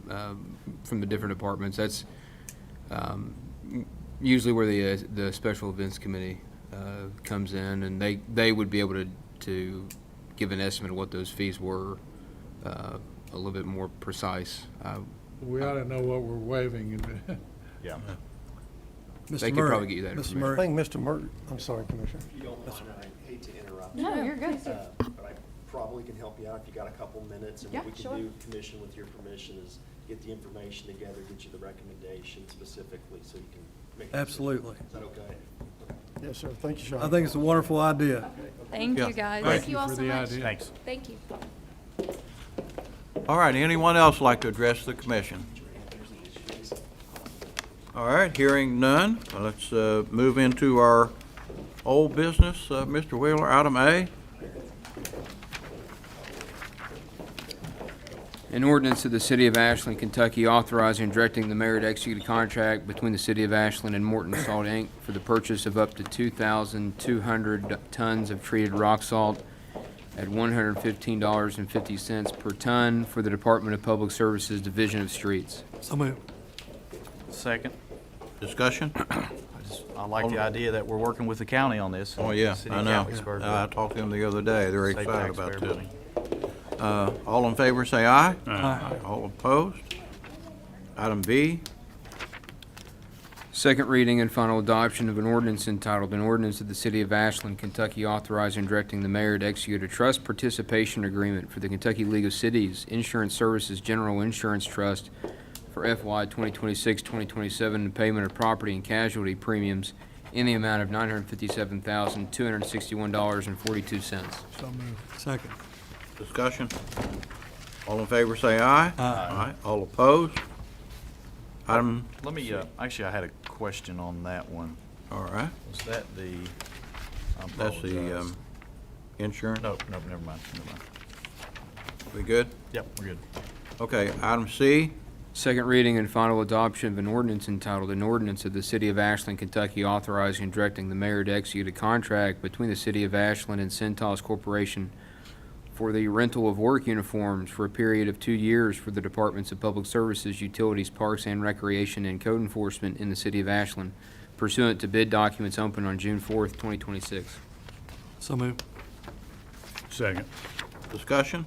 from the different departments. That's usually where the special events committee comes in, and they would be able to give an estimate of what those fees were, a little bit more precise. We ought to know what we're waiving. Yeah. They could probably get you that Mr. information. Murray. I think Mr. Murray, I'm sorry, Commissioner. If you don't mind, I hate to interrupt. No, you're good. But I probably can help you out if you got a couple minutes. And Yeah, what we sure. can do, Commission, with your permission, is get the information together, get you the recommendation specifically so you can make a decision. Absolutely. Is that okay? Yes, sir. Thank you, Sean. I think it's a wonderful idea. Thank Yeah. you, guys. Thank you all for so the much. idea. Thanks. Thank you. All right, anyone else like to address the commission? All right, hearing none, let's move into our old business. Mr. Wheeler, item A. An ordinance of the City of Ashland, Kentucky authorizing and directing the mayor to execute a contract between the City of Ashland and Morton Salt, Inc. for the purchase of up to 2,200 tons of treated rock salt at $115.50 per ton for the Department of Public Services Division of Streets. So moved. Second. Discussion? I like the idea that we're working with the county on this. Oh, yeah, City I of know. Catlettsburg. I talked to them the other day. They're Save excited about taxpayer this. money. All in favor, say aye. Aye. All opposed? Item B, Second reading and final adoption of an ordinance entitled, "An Ordinance of the City of Ashland, Kentucky authorizing and directing the mayor to execute a trust participation agreement for the Kentucky League of Cities Insurance Services General Insurance Trust for FY 2026-2027 and payment of property and casualty premiums in the amount of $957,261.42. So moved. Second. discussion. All in favor, say aye. Aye. All opposed? Item, Let me, actually, I had a question on that one. all right, Was that the, I that's the apologize. insurance. Nope, never mind, never mind. We good? Yep, we're good. Okay, item C, Second reading and final adoption of an ordinance entitled, "An Ordinance of the City of Ashland, Kentucky authorizing and directing the mayor to execute a contract between the City of Ashland and Centos Corporation for the rental of work uniforms for a period of 2 years for the Departments of Public Services, Utilities, Parks and Recreation, and Code Enforcement in the City of Ashland pursuant to bid documents opened on June 4th, 2026. So moved. Second. discussion.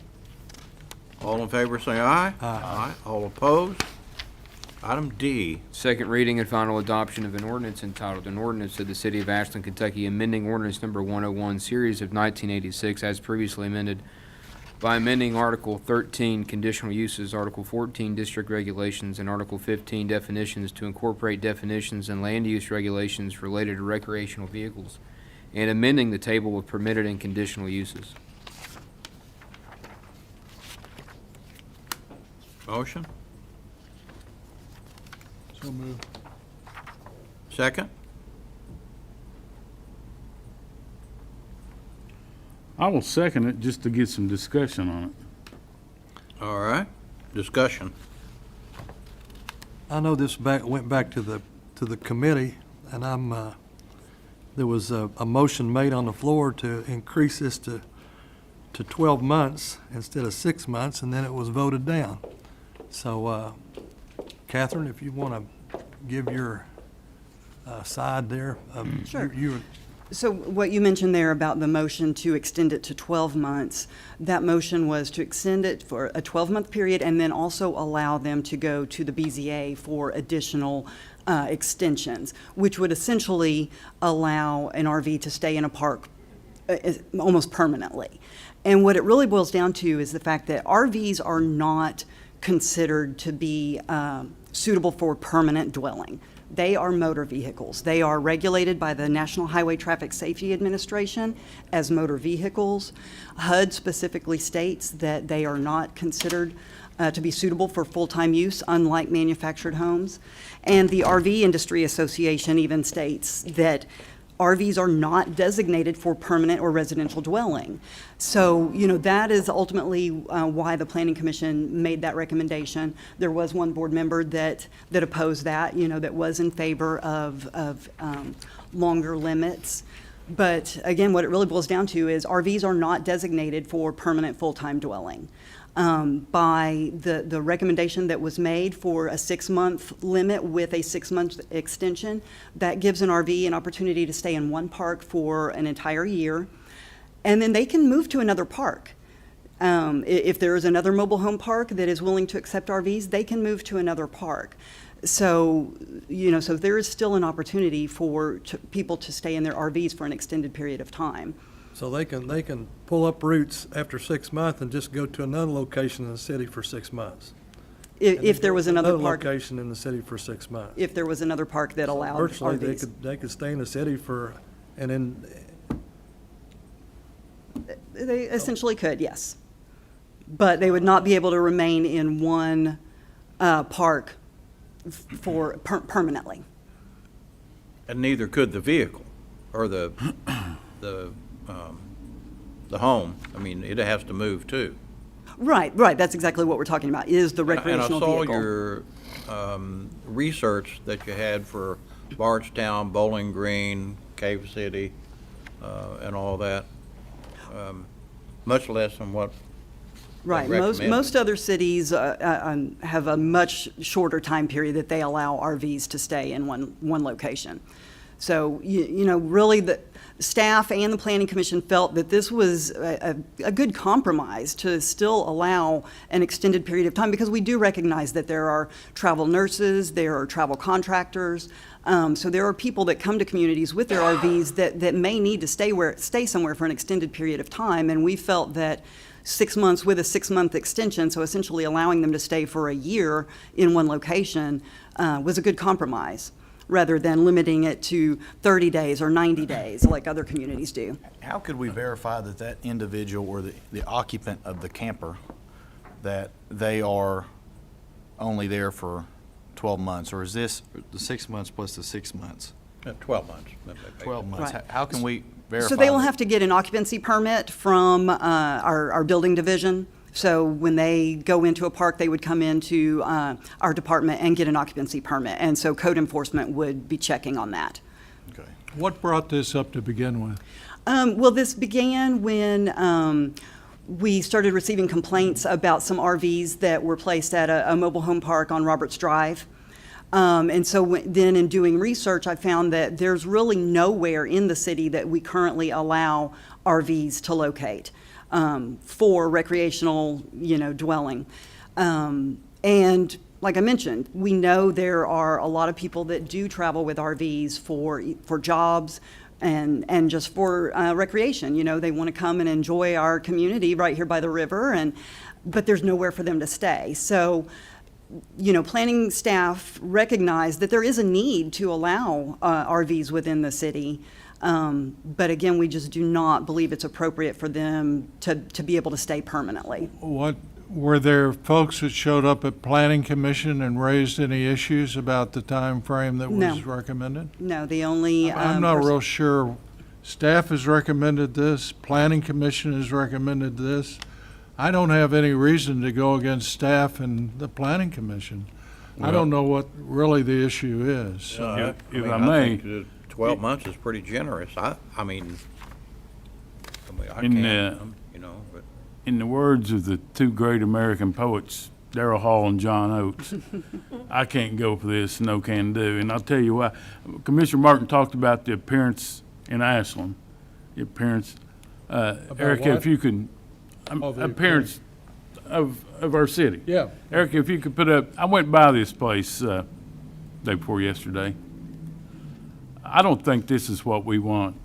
All in favor, say aye. Aye. All opposed? Item D, Second reading and final adoption of an ordinance entitled, "An Ordinance of the City of Ashland, Kentucky amending Ordinance Number 101, Series of 1986, as previously amended by amending Article 13, Conditional Uses, Article 14, District Regulations, and Article 15, Definitions to incorporate definitions and land use regulations related to recreational vehicles, and amending the table of permitted and conditional uses." motion, So moved. second. I will second it just to get some discussion on it. All right, discussion. I know this went back to the committee, and there was a motion made on the floor to increase this to 12 months instead of 6 months, and then it was voted down. So, Catherine, if you want to give your side there. Sure. You So what you mentioned there about the motion to extend it to 12 months, that motion was to extend it for a 12-month period and then also allow them to go to the BZA for additional extensions, which would essentially allow an RV to stay in a park almost permanently. And what it really boils down to is the fact that RVs are not considered to be suitable for permanent dwelling. They are motor vehicles. They are regulated by the National Highway Traffic Safety Administration as motor vehicles. HUD specifically states that they are not considered to be suitable for full-time use, unlike manufactured homes. And the RV Industry Association even states that RVs are not designated for permanent or residential dwelling. So, that is ultimately why the Planning Commission made that recommendation. There was one board member that opposed that, that was in favor of longer limits. But again, what it really boils down to is RVs are not designated for permanent full-time dwelling. By the recommendation that was made for a 6-month limit with a 6-month extension, that gives an RV an opportunity to stay in one park for an entire year, and then they can move to another park. If there is another mobile home park that is willing to accept RVs, they can move to another park. So, so there is still an opportunity for people to stay in their RVs for an extended period of time. So they can pull up roots after 6 months and just go to another location in the city for 6 months. If there was another park. Location in the city for 6 months. If there was another park that allowed Virtually, RVs. they could stay in the city and then. They essentially could, yes. But they would not be able to remain in one park for permanently. And neither could the vehicle or the home. I mean, it has to move too. Right. That's exactly what we're talking about, is the recreational vehicle. And I saw your research that you had for Bardstown, Bowling Green, Cave City, and all that. Much less than what Right. they recommended. Most other cities have a much shorter time period that they allow RVs to stay in one location. So, really the staff and the Planning Commission felt that this was a good compromise to still allow an extended period of time, because we do recognize that there are travel nurses, there are travel contractors. So there are people that come to communities with their RVs that may need to stay somewhere for an extended period of time. And we felt that 6 months with a 6-month extension, so essentially allowing them to stay for a year in one location, was a good compromise, rather than limiting it to 30 days or 90 days like other communities do. How could we verify that that individual or the occupant of the camper, that they are only there for 12 months? Or is this the 6 months plus the 6 months? 12 months. 12 months. Right. How can we verify? So they will that? have to get an occupancy permit from our building division. So when they go into a park, they would come into our department and get an occupancy permit. And so code enforcement would be checking on that. Okay. What brought this up to begin with? Well, this began when we started receiving complaints about some RVs that were placed at a mobile home park on Roberts Drive. And so then in doing research, I found that there's really nowhere in the city that we currently allow RVs to locate for recreational, dwelling. And like I mentioned, we know there are a lot of people that do travel with RVs for jobs and just for recreation. They want to come and enjoy our community right here by the river, but there's nowhere for them to stay. So, planning staff recognize that there is a need to allow RVs within the city. But again, we just do not believe it's appropriate for them to be able to stay permanently. Were there folks that showed up at Planning Commission and raised any issues about the time frame that No. was recommended? No, the only. I'm not real sure. Staff has recommended this, Planning Commission has recommended this. I don't have any reason to go against staff and the Planning Commission. I don't know what really the issue is. So. If I may. think that 12 months is pretty generous. I can't, but. In the words of the two great American poets, Darrell Hall and John Oates, I can't go for this, no can do. And I'll tell you why. Commissioner Martin talked about the appearance in Ashland. The appearance, Erica, what? if you can, Oh, the appearance of our city. Yeah. Erica, if you could put up, I went by this place day before yesterday. I don't think this is what we want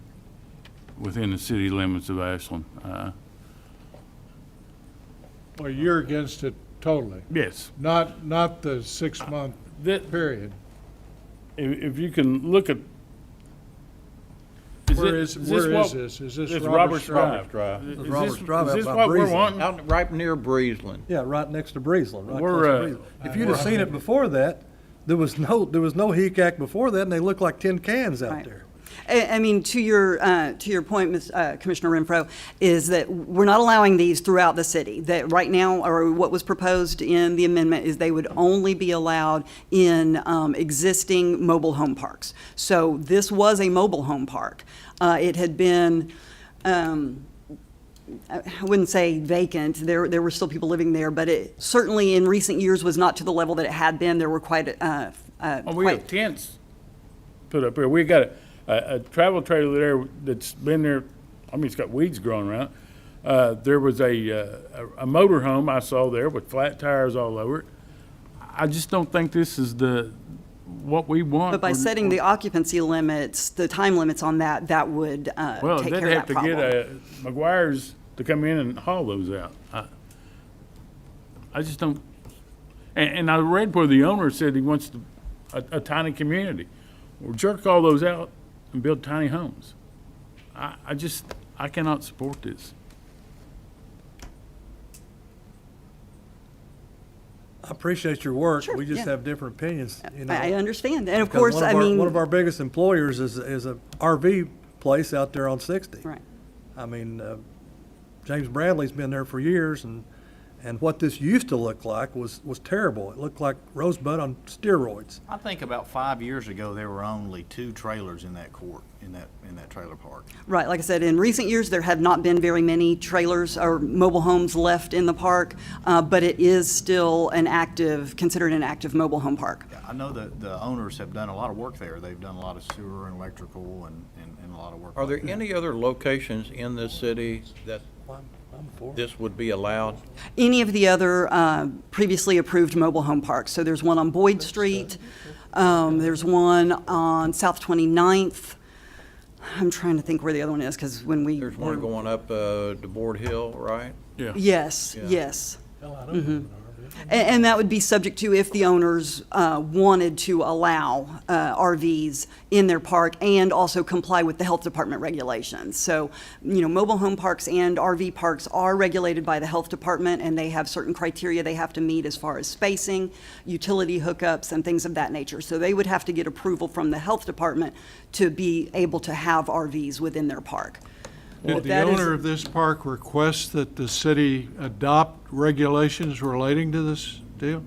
within the city limits of Ashland. Well, you're against it totally, Yes. not the 6-month period. If you can look at. Where is this? Is this It's Roberts Drive? Drive. Is Roberts this- Drive Is out this by what we're Breezeland. wanting? Out right near Breezeland. Yeah, right next to Breezeland. Right We're, close to Breezeland. If you'd have seen it before that, there was no HECAC before that, and they looked like tin cans out Right. there. I mean, to your point, Commissioner Renfro, is that we're not allowing these throughout the city. That right now, or what was proposed in the amendment, is they would only be allowed in existing mobile home parks. So this was a mobile home park. It had been, I wouldn't say vacant. There were still people living there, but it certainly in recent years was not to the level that it had been. There were quite We have tents put up here. We got a travel trailer there that's been there. I mean, it's got weeds growing around it. There was a motor home I saw there with flat tires all over it. I just don't think this is what we want. But by setting the occupancy limits, the time limits on that would Well, take they'd care of have that to get problem. McGuire's to come in and haul those out. I just don't. And I read where the owner said he wants a tiny community. Well, jerk all those out and build tiny homes. I cannot support this. I appreciate your work. Sure, We just yeah. have different opinions. I understand. And of Because course, one of our biggest employers is a RV place out there on 60. Right. I mean, James Bradley's been there for years, and And what this used to look like was terrible. It looked like Rosebud on steroids. I think about 5 years ago, there were only 2 trailers in that court, in that trailer park. Right, like I said, in recent years, there have not been very many trailers or mobile homes left in the park, but it is still considered an active mobile home park. Yeah, I know that the owners have done a lot of work there. They've done a lot of sewer and electrical and a lot of work. Are there any other locations in this city that this would be allowed? Any of the other previously approved mobile home parks. So there's one on Boyd Street, there's one on South 29th. I'm trying to think where the other one is, because when we... There's one going up DeBoard Hill, right? Yeah. Yes, Yeah. yes. And that would be subject to if the owners wanted to allow RVs in their park and also comply with the health department regulations. So, mobile home parks and RV parks are regulated by the health department, and they have certain criteria they have to meet as far as spacing, utility hookups, and things of that nature. So they would have to get approval from the health department to be able to have RVs within their park. Did the owner of this park request that the city adopt regulations relating to this deal?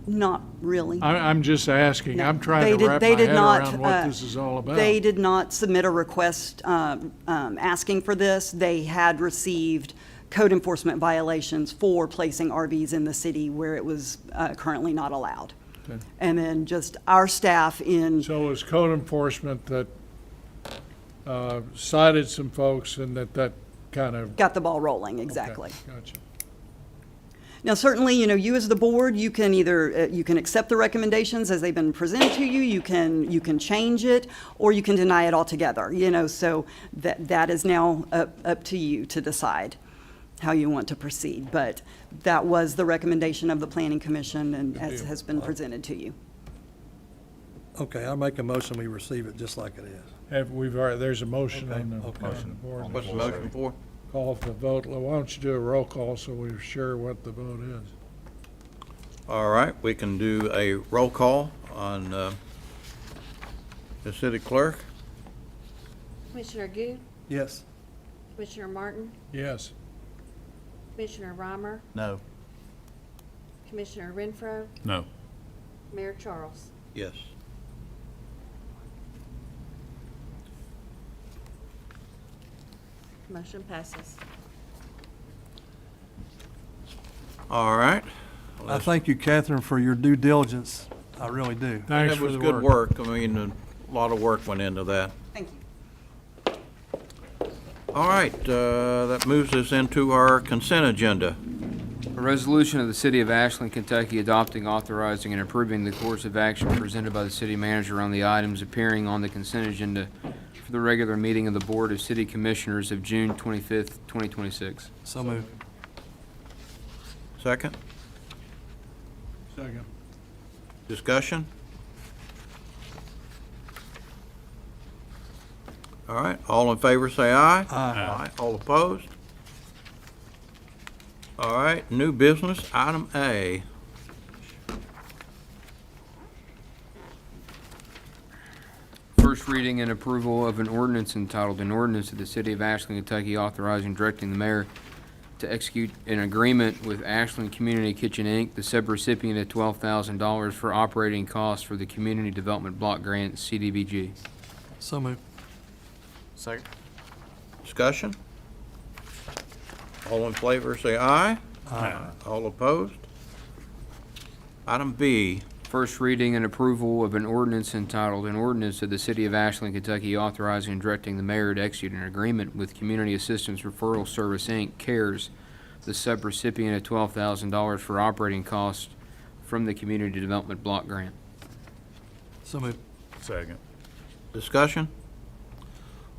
Not really. I'm just asking. No, I'm trying to wrap my head around what this is all about. They did not submit a request asking for this. They had received code enforcement violations for placing RVs in the city where it was currently not allowed. Okay. And then just our staff in... So it was code enforcement that cited some folks and that kind of... Got the ball rolling, exactly. Okay, gotcha. Now, certainly, you as the board, you can either, you can accept the recommendations as they've been presented to you, you can change it, or you can deny it altogether, so that is now up to you to decide how you want to proceed. But that was the recommendation of the Planning Commission and as has been presented to you. Okay, I'll make a motion, we receive it just like it is. There's a motion on the Okay. board. What's the motion for? Call for the vote. Why don't you do a roll call so we're sure what the vote is? All right, we can do a roll call on the city clerk. Commissioner Goode, Yes. Commissioner Martin, Yes. Commissioner Reimer, No. Commissioner Renfro, No. Mayor Charles. Yes. Motion passes. All right. I thank you, Catherine, for your due diligence. I really do. Thanks It for was the good work. work. I mean, a lot of work went into that. Thank you. All right, that moves us into our consent agenda. A resolution of the City of Ashland, Kentucky adopting, authorizing, and approving the course of action presented by the city manager on the items appearing on the consent agenda for the regular meeting of the Board of City Commissioners of June 25th, 2026. So moved. Second, Second. discussion? All right, all in favor say aye. Aye. All opposed? All right, new business, item A. First reading and approval of an ordinance entitled, an ordinance of the City of Ashland, Kentucky authorizing and directing the mayor to execute an agreement with Ashland Community Kitchen, Inc., the subrecipient of $12,000 for operating costs for the Community Development Block Grant, CDBG. So moved. Second. Discussion? All in favor say aye. Aye. All opposed? Item B. First reading and approval of an ordinance entitled, an ordinance of the City of Ashland, Kentucky authorizing and directing the mayor to execute an agreement with Community Assistance Referral Service, Inc., CARES, the subrecipient of $12,000 for operating costs from the Community Development Block Grant. So moved. Second. Discussion?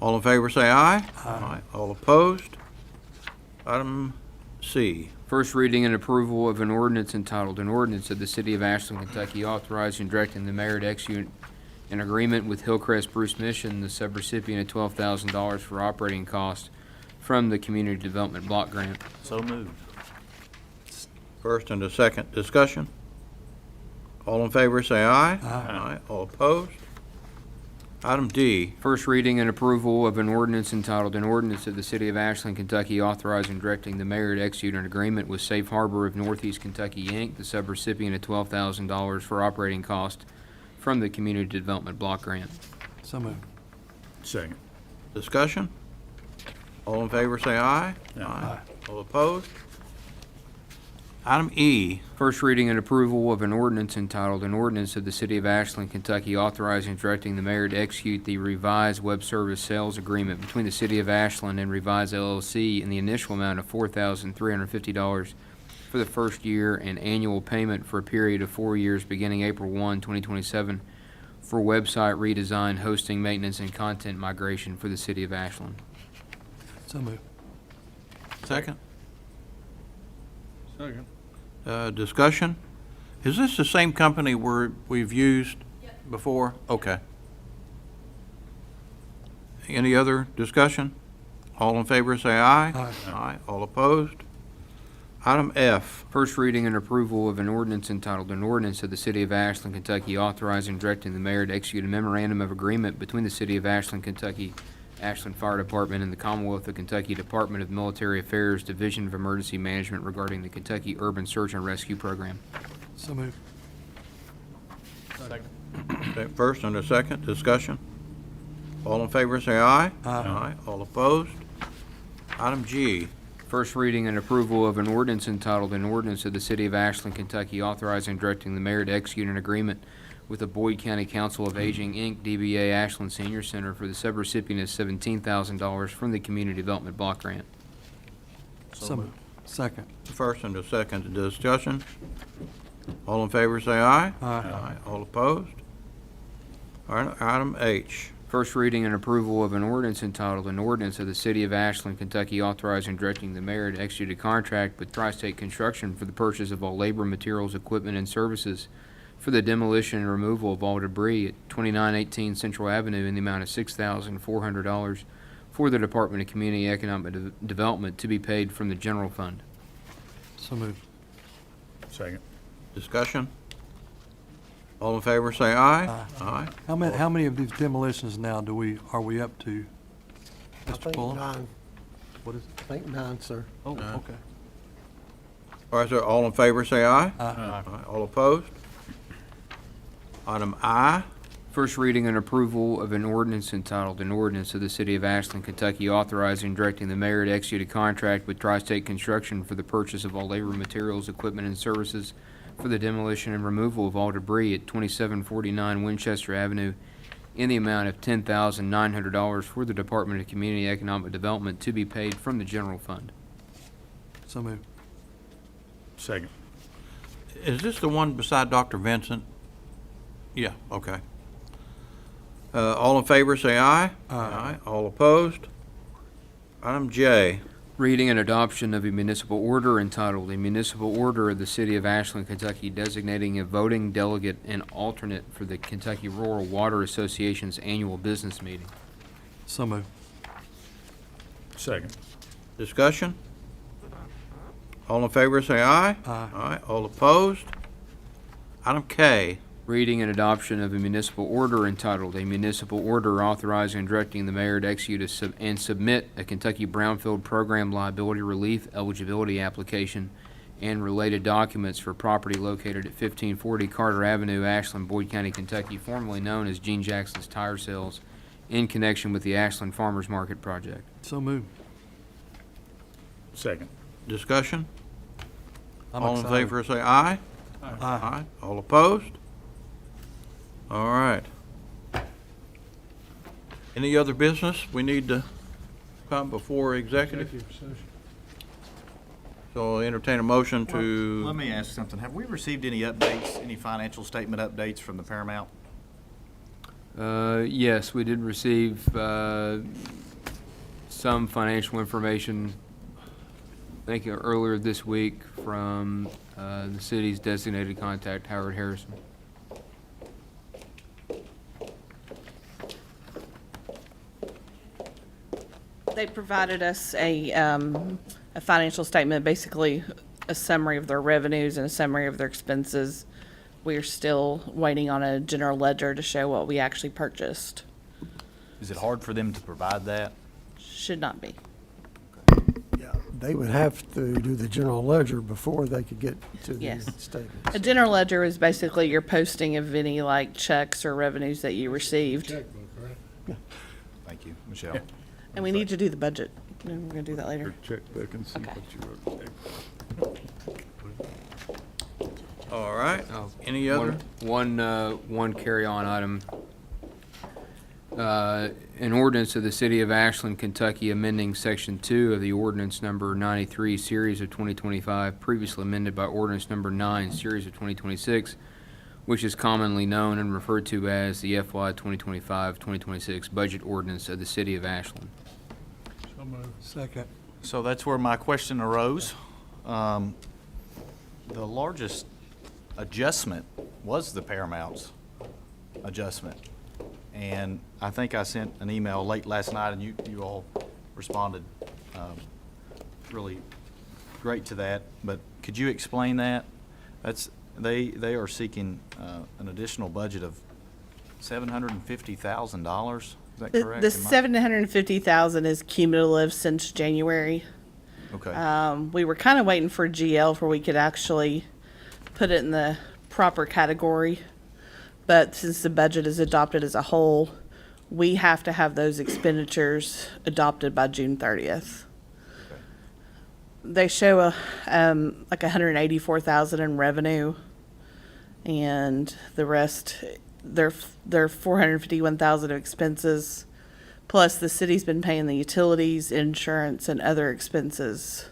All in favor say aye. Aye. All opposed? Item C. First reading and approval of an ordinance entitled, an ordinance of the City of Ashland, Kentucky authorizing and directing the mayor to execute an agreement with Hillcrest Bruce Mission, the subrecipient of $12,000 for operating costs from the Community Development Block Grant. So moved. First and a second discussion. All in favor say aye. Aye. All opposed? Item D, First reading and approval of an ordinance entitled, "An Ordinance of the City of Ashland, Kentucky authorizing and directing the mayor to execute an agreement with Safe Harbor of Northeast Kentucky, Inc., the subrecipient of $12,000 for operating cost from the Community Development Block Grant." So moved. Second. discussion? All in favor, say aye. Aye. All opposed? Item E, First reading and approval of an ordinance entitled, "An Ordinance of the City of Ashland, Kentucky authorizing and directing the mayor to execute the revised web service sales agreement between the City of Ashland and Revise LLC in the initial amount of $4,350 for the first year and annual payment for a period of 4 years beginning April 1, 2027 for website redesign, hosting, maintenance, and content migration for the City of Ashland." So moved. second. Second. Discussion? Is this the same company we've used before? Okay. Any other discussion? All in favor, say aye. Aye. Aye. All opposed? Item F, First reading and approval of an ordinance entitled, "An Ordinance of the City of Ashland, Kentucky authorizing and directing the mayor to execute a memorandum of agreement between the City of Ashland, Kentucky, Ashland Fire Department, and the Commonwealth of Kentucky Department of Military Affairs Division of Emergency Management regarding the Kentucky Urban Search and Rescue Program." So moved. Okay, first and a second, discussion? All in favor, say aye. Aye. All opposed? Item G, First reading and approval of an ordinance entitled, "An Ordinance of the City of Ashland, Kentucky authorizing and directing the mayor to execute an agreement with the Boyd County Council of Aging, Inc., DBA Ashland Senior Center for the subrecipient of $17,000 from the Community Development Block Grant." So moved. Second. first and a second, discussion? All in favor, say aye. Aye. All opposed? All right, item H, First reading and approval of an ordinance entitled, "An Ordinance of the City of Ashland, Kentucky authorizing and directing the mayor to execute a contract with Tri-State Construction for the purchase of all labor, materials, equipment, and services for the demolition and removal of all debris at 2918 Central Avenue in the amount of $6,400 for the Department of Community Economic Development to be paid from the general fund." So moved. Second. discussion? All in favor, say aye. Aye. How many of these demolitions now are we up to, I Mr. think Fuller? 9. What is, I think 9, sir. oh, okay. All right, sir, all in favor, say aye. Aye. All opposed? Item I, First reading and approval of an ordinance entitled, "An Ordinance of the City of Ashland, Kentucky authorizing and directing the mayor to execute a contract with Tri-State Construction for the purchase of all labor, materials, equipment, and services for the demolition and removal of all debris at 2749 Winchester Avenue in the amount of $10,900 for the Department of Community Economic Development to be paid from the general fund." So moved. Second. is this the one beside Dr. Vincent? Yeah, okay. All in favor, say aye. Aye. All opposed? Item J, Reading and adoption of a municipal order entitled, "A Municipal Order of the City of Ashland, Kentucky designating a voting delegate and alternate for the Kentucky Rural Water Association's annual business meeting." So moved. Second. discussion? All in favor, say aye. Aye. All opposed? Item K, Reading and adoption of a municipal order entitled, "A Municipal Order Authorizing and Directing the Mayor to Execute and Submit a Kentucky Brownfield Program Liability Relief Eligibility Application and related documents for property located at 1540 Carter Avenue, Ashland, Boyd County, Kentucky, formerly known as Gene Jackson's Tire Sales, in connection with the Ashland Farmers Market Project." So moved. Second. discussion? I'm All in excited. favor, say aye. Aye. All opposed? All right. Any other business we need to come before executive? So I'll entertain a motion to. Let me ask something. Have we received any updates, any financial statement updates from the Paramount? Yes, we did receive some financial information, I think earlier this week, from the city's designated contact, Howard Harrison. They provided us a financial statement, basically a summary of their revenues and a summary of their expenses. We are still waiting on a general ledger to show what we actually purchased. Is it hard for them to provide that? Should not be. Yeah, they would have to do the general ledger before they could get to the Yes. statements. A general ledger is basically your posting of any like checks or revenues that you received. Thank you, Michelle. And we need to do the budget. And we're gonna do that later. Checkbook and see what you wrote. All right. Oh, Any other? One carry-on item. An ordinance of the City of Ashland, Kentucky, amending Section 2 of the ordinance number 93, Series of 2025, previously amended by ordinance number 9, Series of 2026, which is commonly known and referred to as the FY 2025-2026 Budget Ordinance of the City of Ashland. So moved. Second. So that's where my question arose. The largest adjustment was the Paramount's adjustment. And I think I sent an email late last night, and you all responded really great to that. But could you explain that? They are seeking an additional budget of $750,000. Is that correct? The 750,000 is cumulative since January. Okay. We were kind of waiting for GL where we could actually put it in the proper category. But since the budget is adopted as a whole, we have to have those expenditures adopted by June 30th. They show like 184,000 in revenue, and the rest, they're 451,000 of expenses. Plus, the city's been paying the utilities, insurance, and other expenses.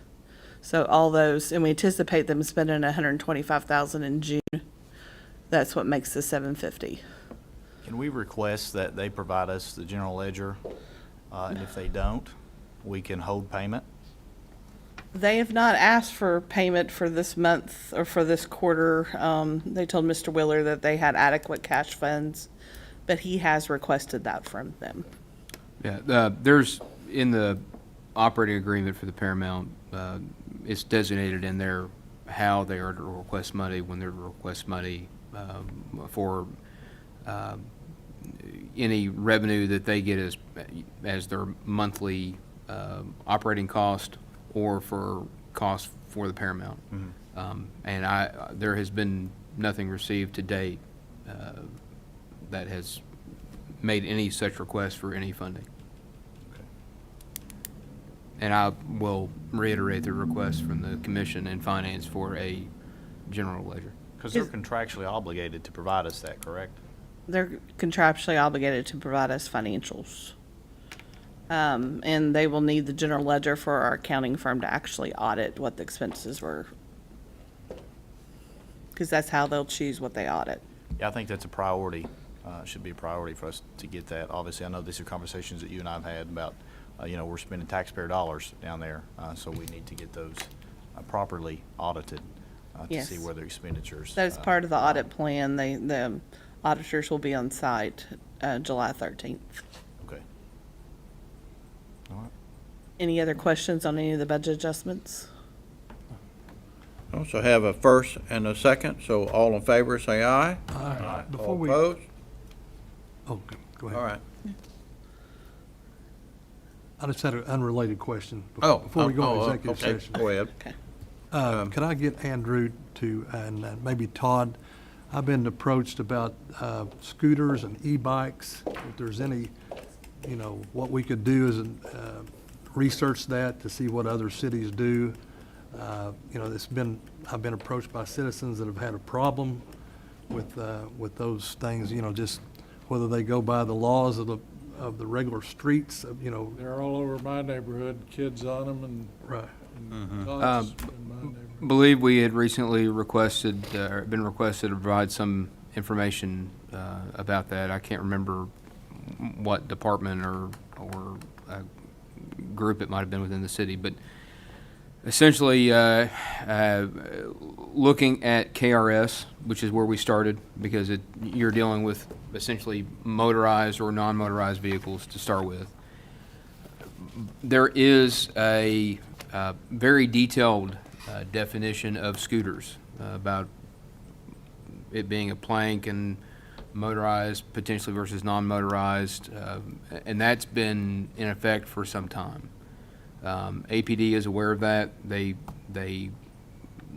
So all those, and we anticipate them spending 125,000 in June. That's what makes the 750. Can we request that they provide us the general ledger? And if they don't, we can hold payment? They have not asked for payment for this month or for this quarter. They told Mr. Wheeler that they had adequate cash funds, but he has requested that from them. Yeah, there's, in the operating agreement for the Paramount, it's designated in there how they are to request money, when they're to request money for any revenue that they get as their monthly operating cost or for cost for the Paramount. Mm-hmm. And there has been nothing received to date that has made any such request for any funding. And I will reiterate the request from the Commission and Finance for a general ledger. Because they're contractually obligated to provide us that, correct? They're contractually obligated to provide us financials. And they will need the general ledger for our accounting firm to actually audit what the expenses were. Because that's how they'll choose what they audit. Yeah, I think that's a priority. Should be a priority for us to get that. Obviously, I know these are conversations that you and I have had about, we're spending taxpayer dollars down there, so we need to get those properly audited to Yes. see where their expenditures. That is part of the audit plan. The auditors will be on site July 13th. Okay. All right. Any other questions on any of the budget adjustments? I also have a first and a second, so all in favor, say aye. Aye. Before All we, opposed? oh, go ahead. All right. I just had an unrelated question Oh. before we go into okay. executive session. Go ahead. Could I get Andrew to, and maybe Todd, I've been approached about scooters and e-bikes. If there's any, what we could do is research that to see what other cities do. I've been approached by citizens that have had a problem with those things, just whether they go by the laws of the regular streets, They're all over my neighborhood, kids on them and. Right. and tons in my neighborhood. Believe we had recently been requested to provide some information about that. I can't remember what department or group it might have been within the city, but essentially looking at KRS, which is where we started, because you're dealing with essentially motorized or non-motorized vehicles to start with. There is a very detailed definition of scooters about it being a plank and motorized potentially versus non-motorized, and that's been in effect for some time. APD is aware of that. They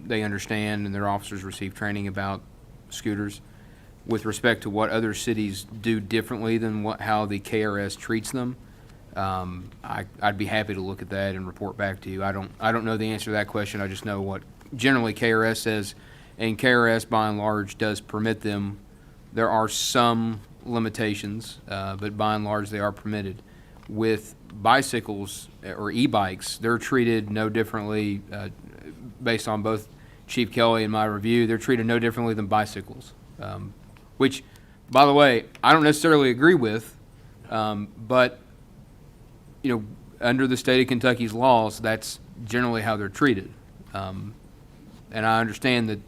understand, and their officers receive training about scooters. With respect to what other cities do differently than how the KRS treats them, I'd be happy to look at that and report back to you. I don't know the answer to that question. I just know what generally KRS says, and KRS by and large does permit them. There are some limitations, but by and large they are permitted. With bicycles or e-bikes, they're treated no differently, based on both Chief Kelly and my review, they're treated no differently than bicycles. Which, by the way, I don't necessarily agree with, but, you know, under the state of Kentucky's laws, that's generally how they're treated. And I understand that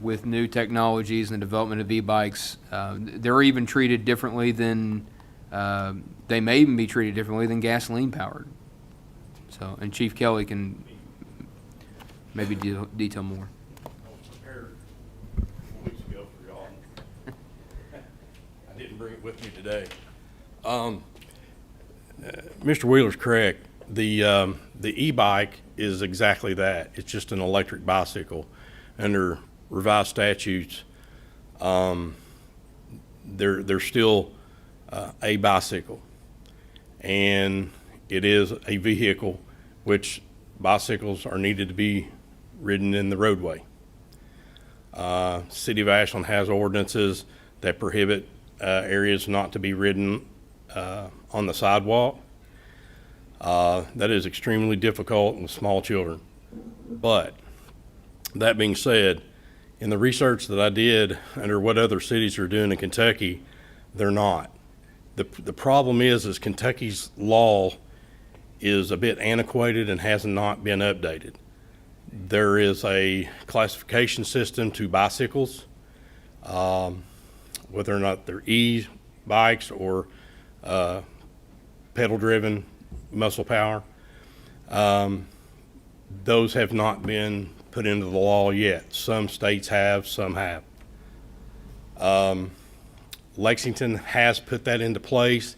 with new technologies and the development of e-bikes, they're even treated differently than, they may even be treated differently than gasoline-powered. So, and Chief Kelly can maybe detail more. Bring it with me today. Mr. Wheeler's correct. The e-bike is exactly that. It's just an electric bicycle. Under revised statutes, they're still a bicycle, and it is a vehicle which bicycles are needed to be ridden in the roadway. City of Ashland has ordinances that prohibit areas not to be ridden on the sidewalk. That is extremely difficult with small children. But that being said, in the research that I did under what other cities are doing in Kentucky, they're not. The problem is Kentucky's law is a bit antiquated and has not been updated. There is a classification system to bicycles, whether or not they're e-bikes or pedal-driven muscle power. Those have not been put into the law yet. Some states have, some have. Lexington has put that into place,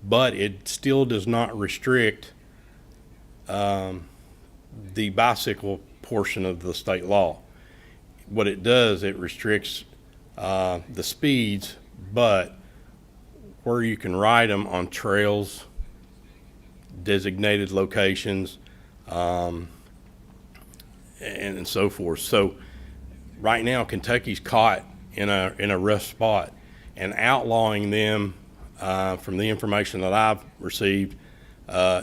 but it still does not restrict the bicycle portion of the state law. What it does, it restricts the speeds, but where you can ride them on trails, designated locations, and so forth. So right now Kentucky's caught in a rough spot, and outlawing them from the information that I've received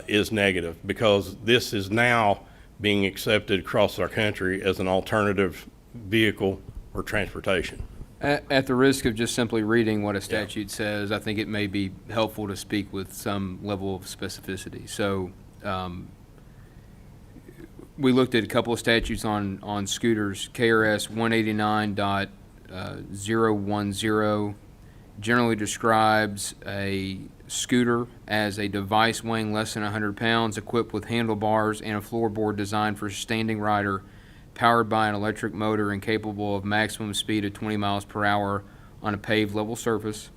is negative, because this is now being accepted across our country as an alternative vehicle or transportation. At the risk of just simply reading what a statute says, I think it may be helpful to speak with some level of specificity. So we looked at a couple of statutes on scooters. KRS 189.010 generally describes a scooter as a device weighing less than 100 pounds, equipped with handlebars and a floorboard designed for a standing rider, powered by an electric motor and capable of maximum speed of 20 miles per hour on a paved level surface.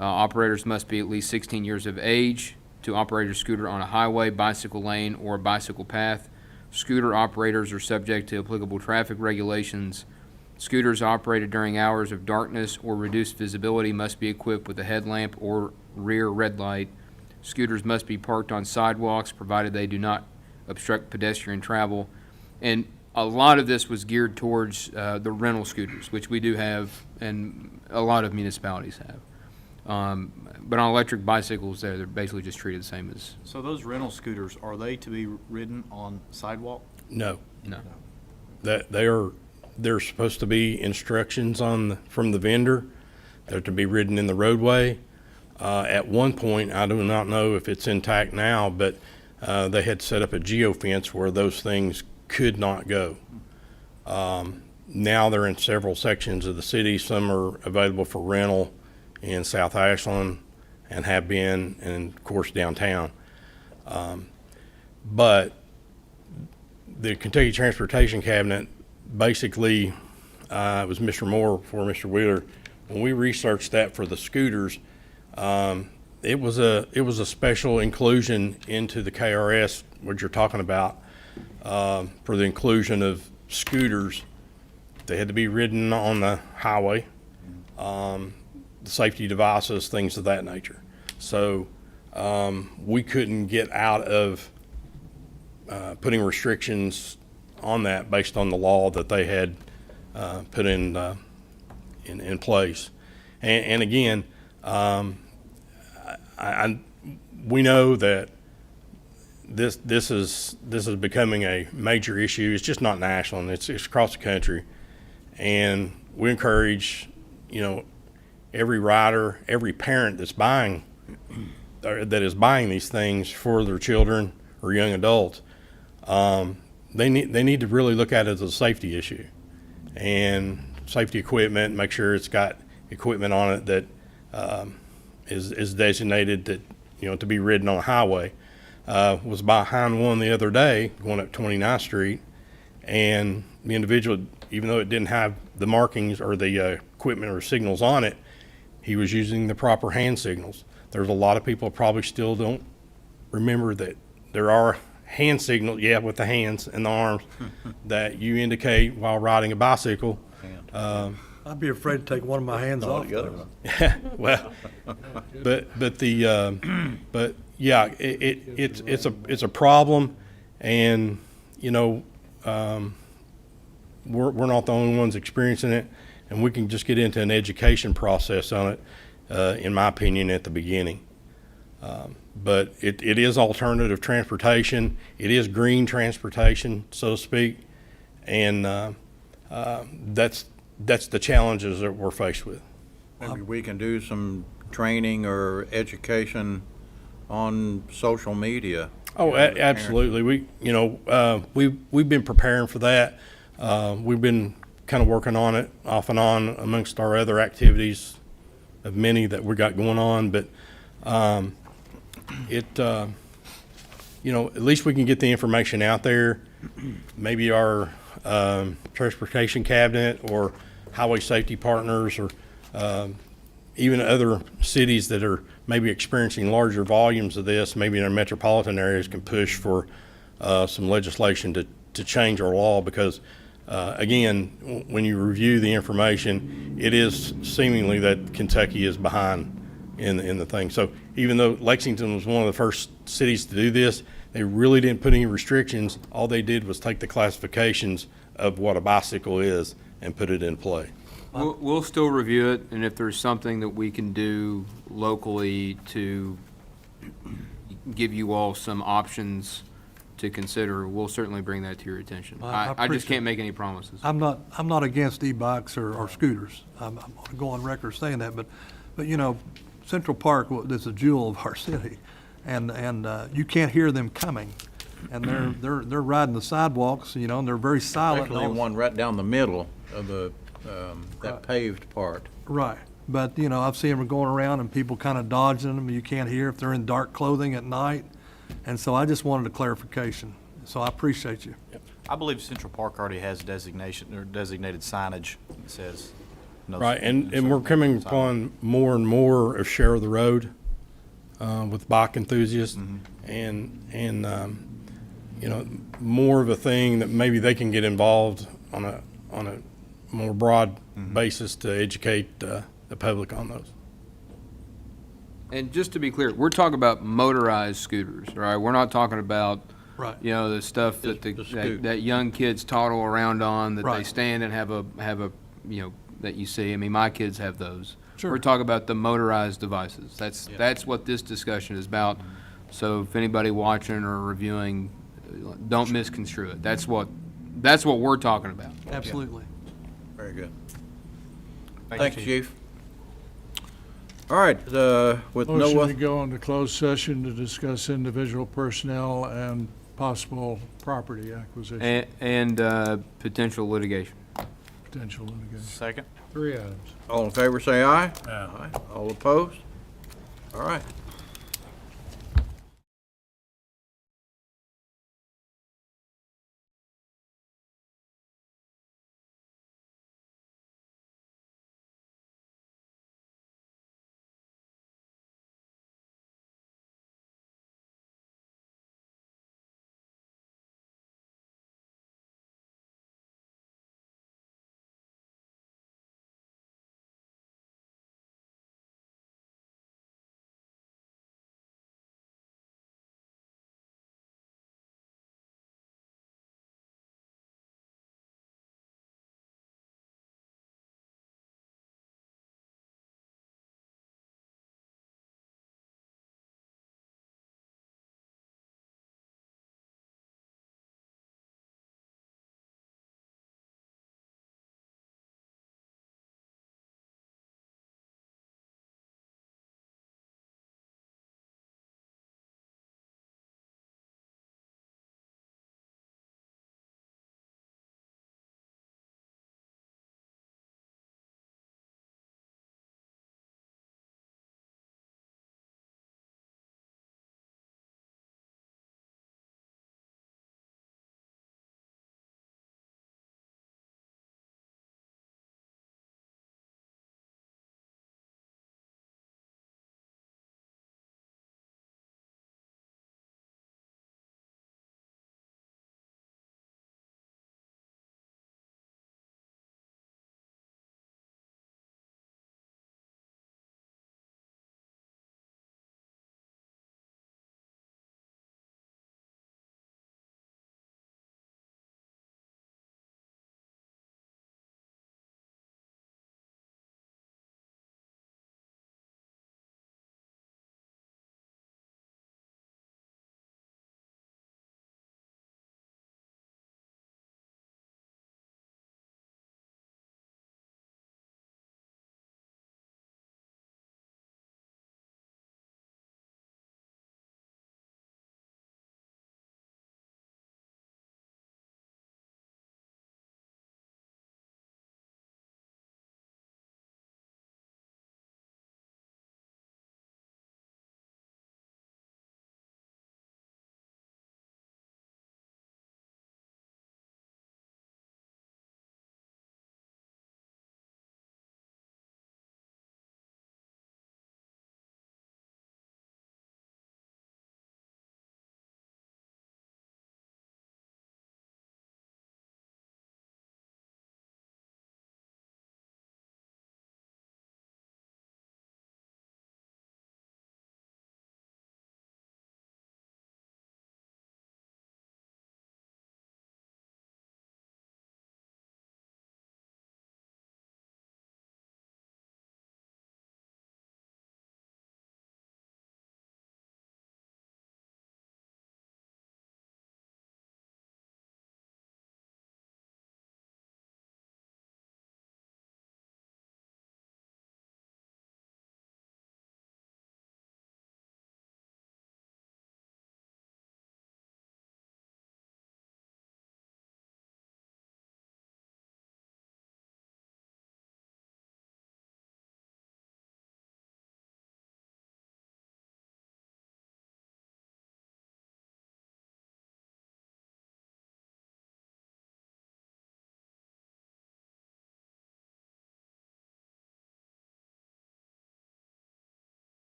Operators must be at least 16 years of age to operate a scooter on a highway, bicycle lane, or a bicycle path. Scooter operators are subject to applicable traffic regulations. Scooters operated during hours of darkness or reduced visibility must be equipped with a headlamp or rear red light. Scooters must be parked on sidewalks, provided they do not obstruct pedestrian travel. And a lot of this was geared towards the rental scooters, which we do have and a lot of municipalities have. But on electric bicycles, they're basically just treated the same as. So those rental scooters, are they to be ridden on sidewalk? No. No. There's supposed to be instructions from the vendor. They're to be ridden in the roadway. At one point, I do not know if it's intact now, but they had set up a geofence where those things could not go. Now they're in several sections of the city. Some are available for rental in South Ashland and have been, and of course downtown. But the Kentucky Transportation Cabinet basically, it was Mr. Moore before Mr. Wheeler, when we researched that for the scooters, it was a special inclusion into the KRS, what you're talking about, for the inclusion of scooters. They had to be ridden on the highway, safety devices, things of that nature. So we couldn't get out of putting restrictions on that based on the law that they had put in place. And again, we know that this is becoming a major issue. It's just not in Ashland. It's across the country, and we encourage, every rider, every parent that's buying that is buying these things for their children or young adults. They need to really look at it as a safety issue, and safety equipment. Make sure it's got equipment on it that is designated that to be ridden on a highway. Was behind one the other day going up 29th Street, and the individual, even though it didn't have the markings or the equipment or signals on it, he was using the proper hand signals. There's a lot of people probably still don't remember that there are hand signals, with the hands and the arms, that you indicate while riding a bicycle. I'd be afraid to take one of my hands off. Well, it's a problem, and we're not the only ones experiencing it, and we can just get into an education process on it, in my opinion, at the beginning. But it is alternative transportation. It is green transportation, so to speak, and that's the challenges that we're faced with. Maybe we can do some training or education on social media. Oh, absolutely. We've been preparing for that. We've been kind of working on it off and on amongst our other activities of many that we got going on, but at least we can get the information out there. Maybe our transportation cabinet or highway safety partners, or even other cities that are maybe experiencing larger volumes of this, maybe in our metropolitan areas, can push for some legislation to change our law, because again, when you review the information, it is seemingly that Kentucky is behind in the thing. So even though Lexington was one of the first cities to do this, they really didn't put any restrictions. All they did was take the classifications of what a bicycle is and put it in play. We'll still review it, and if there's something that we can do locally to give you all some options to consider, we'll certainly bring that to your attention. I just can't make any promises. I'm not against e-bikes or scooters. I'm going to go on record saying that, but Central Park is a jewel of our city, and you can't hear them coming, and they're riding the sidewalks, and they're very silent. Especially one right down the middle of the that paved part. Right, but I've seen them going around and people kind of dodging them. You can't hear if they're in dark clothing at night, and so I just wanted a clarification. So I appreciate you. I believe Central Park already has designation or designated signage that says. No, right, and we're coming upon more and more of share of the road with bike enthusiasts, and more of a thing that maybe they can get involved on a more broad basis to educate the public on those. And just to be clear, we're talking about motorized scooters, right? We're not talking about, the stuff that that young kids toddle around on, that they stand and have a that you see. I mean, my kids have those. Sure. We're talking about the motorized devices. That's what this discussion is about. So if anybody watching or reviewing, don't misconstrue it. That's what we're talking about. Absolutely. Very good. Thanks, Chief. All right, with no Motion to other, go into closed session to discuss individual personnel and possible property acquisition, And potential litigation. potential litigation. Second. 3 items. all in favor, say aye. Aye. All opposed? All right.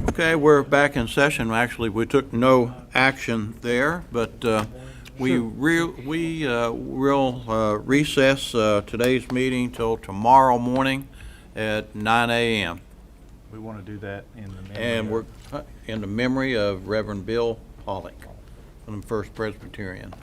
Okay, we're back in session. Actually, we took no action there, but we will recess today's meeting till tomorrow morning at 9 a.m. We want to do that in the memory And of- we're in the memory of Reverend Bill Pollock from the First Presbyterian.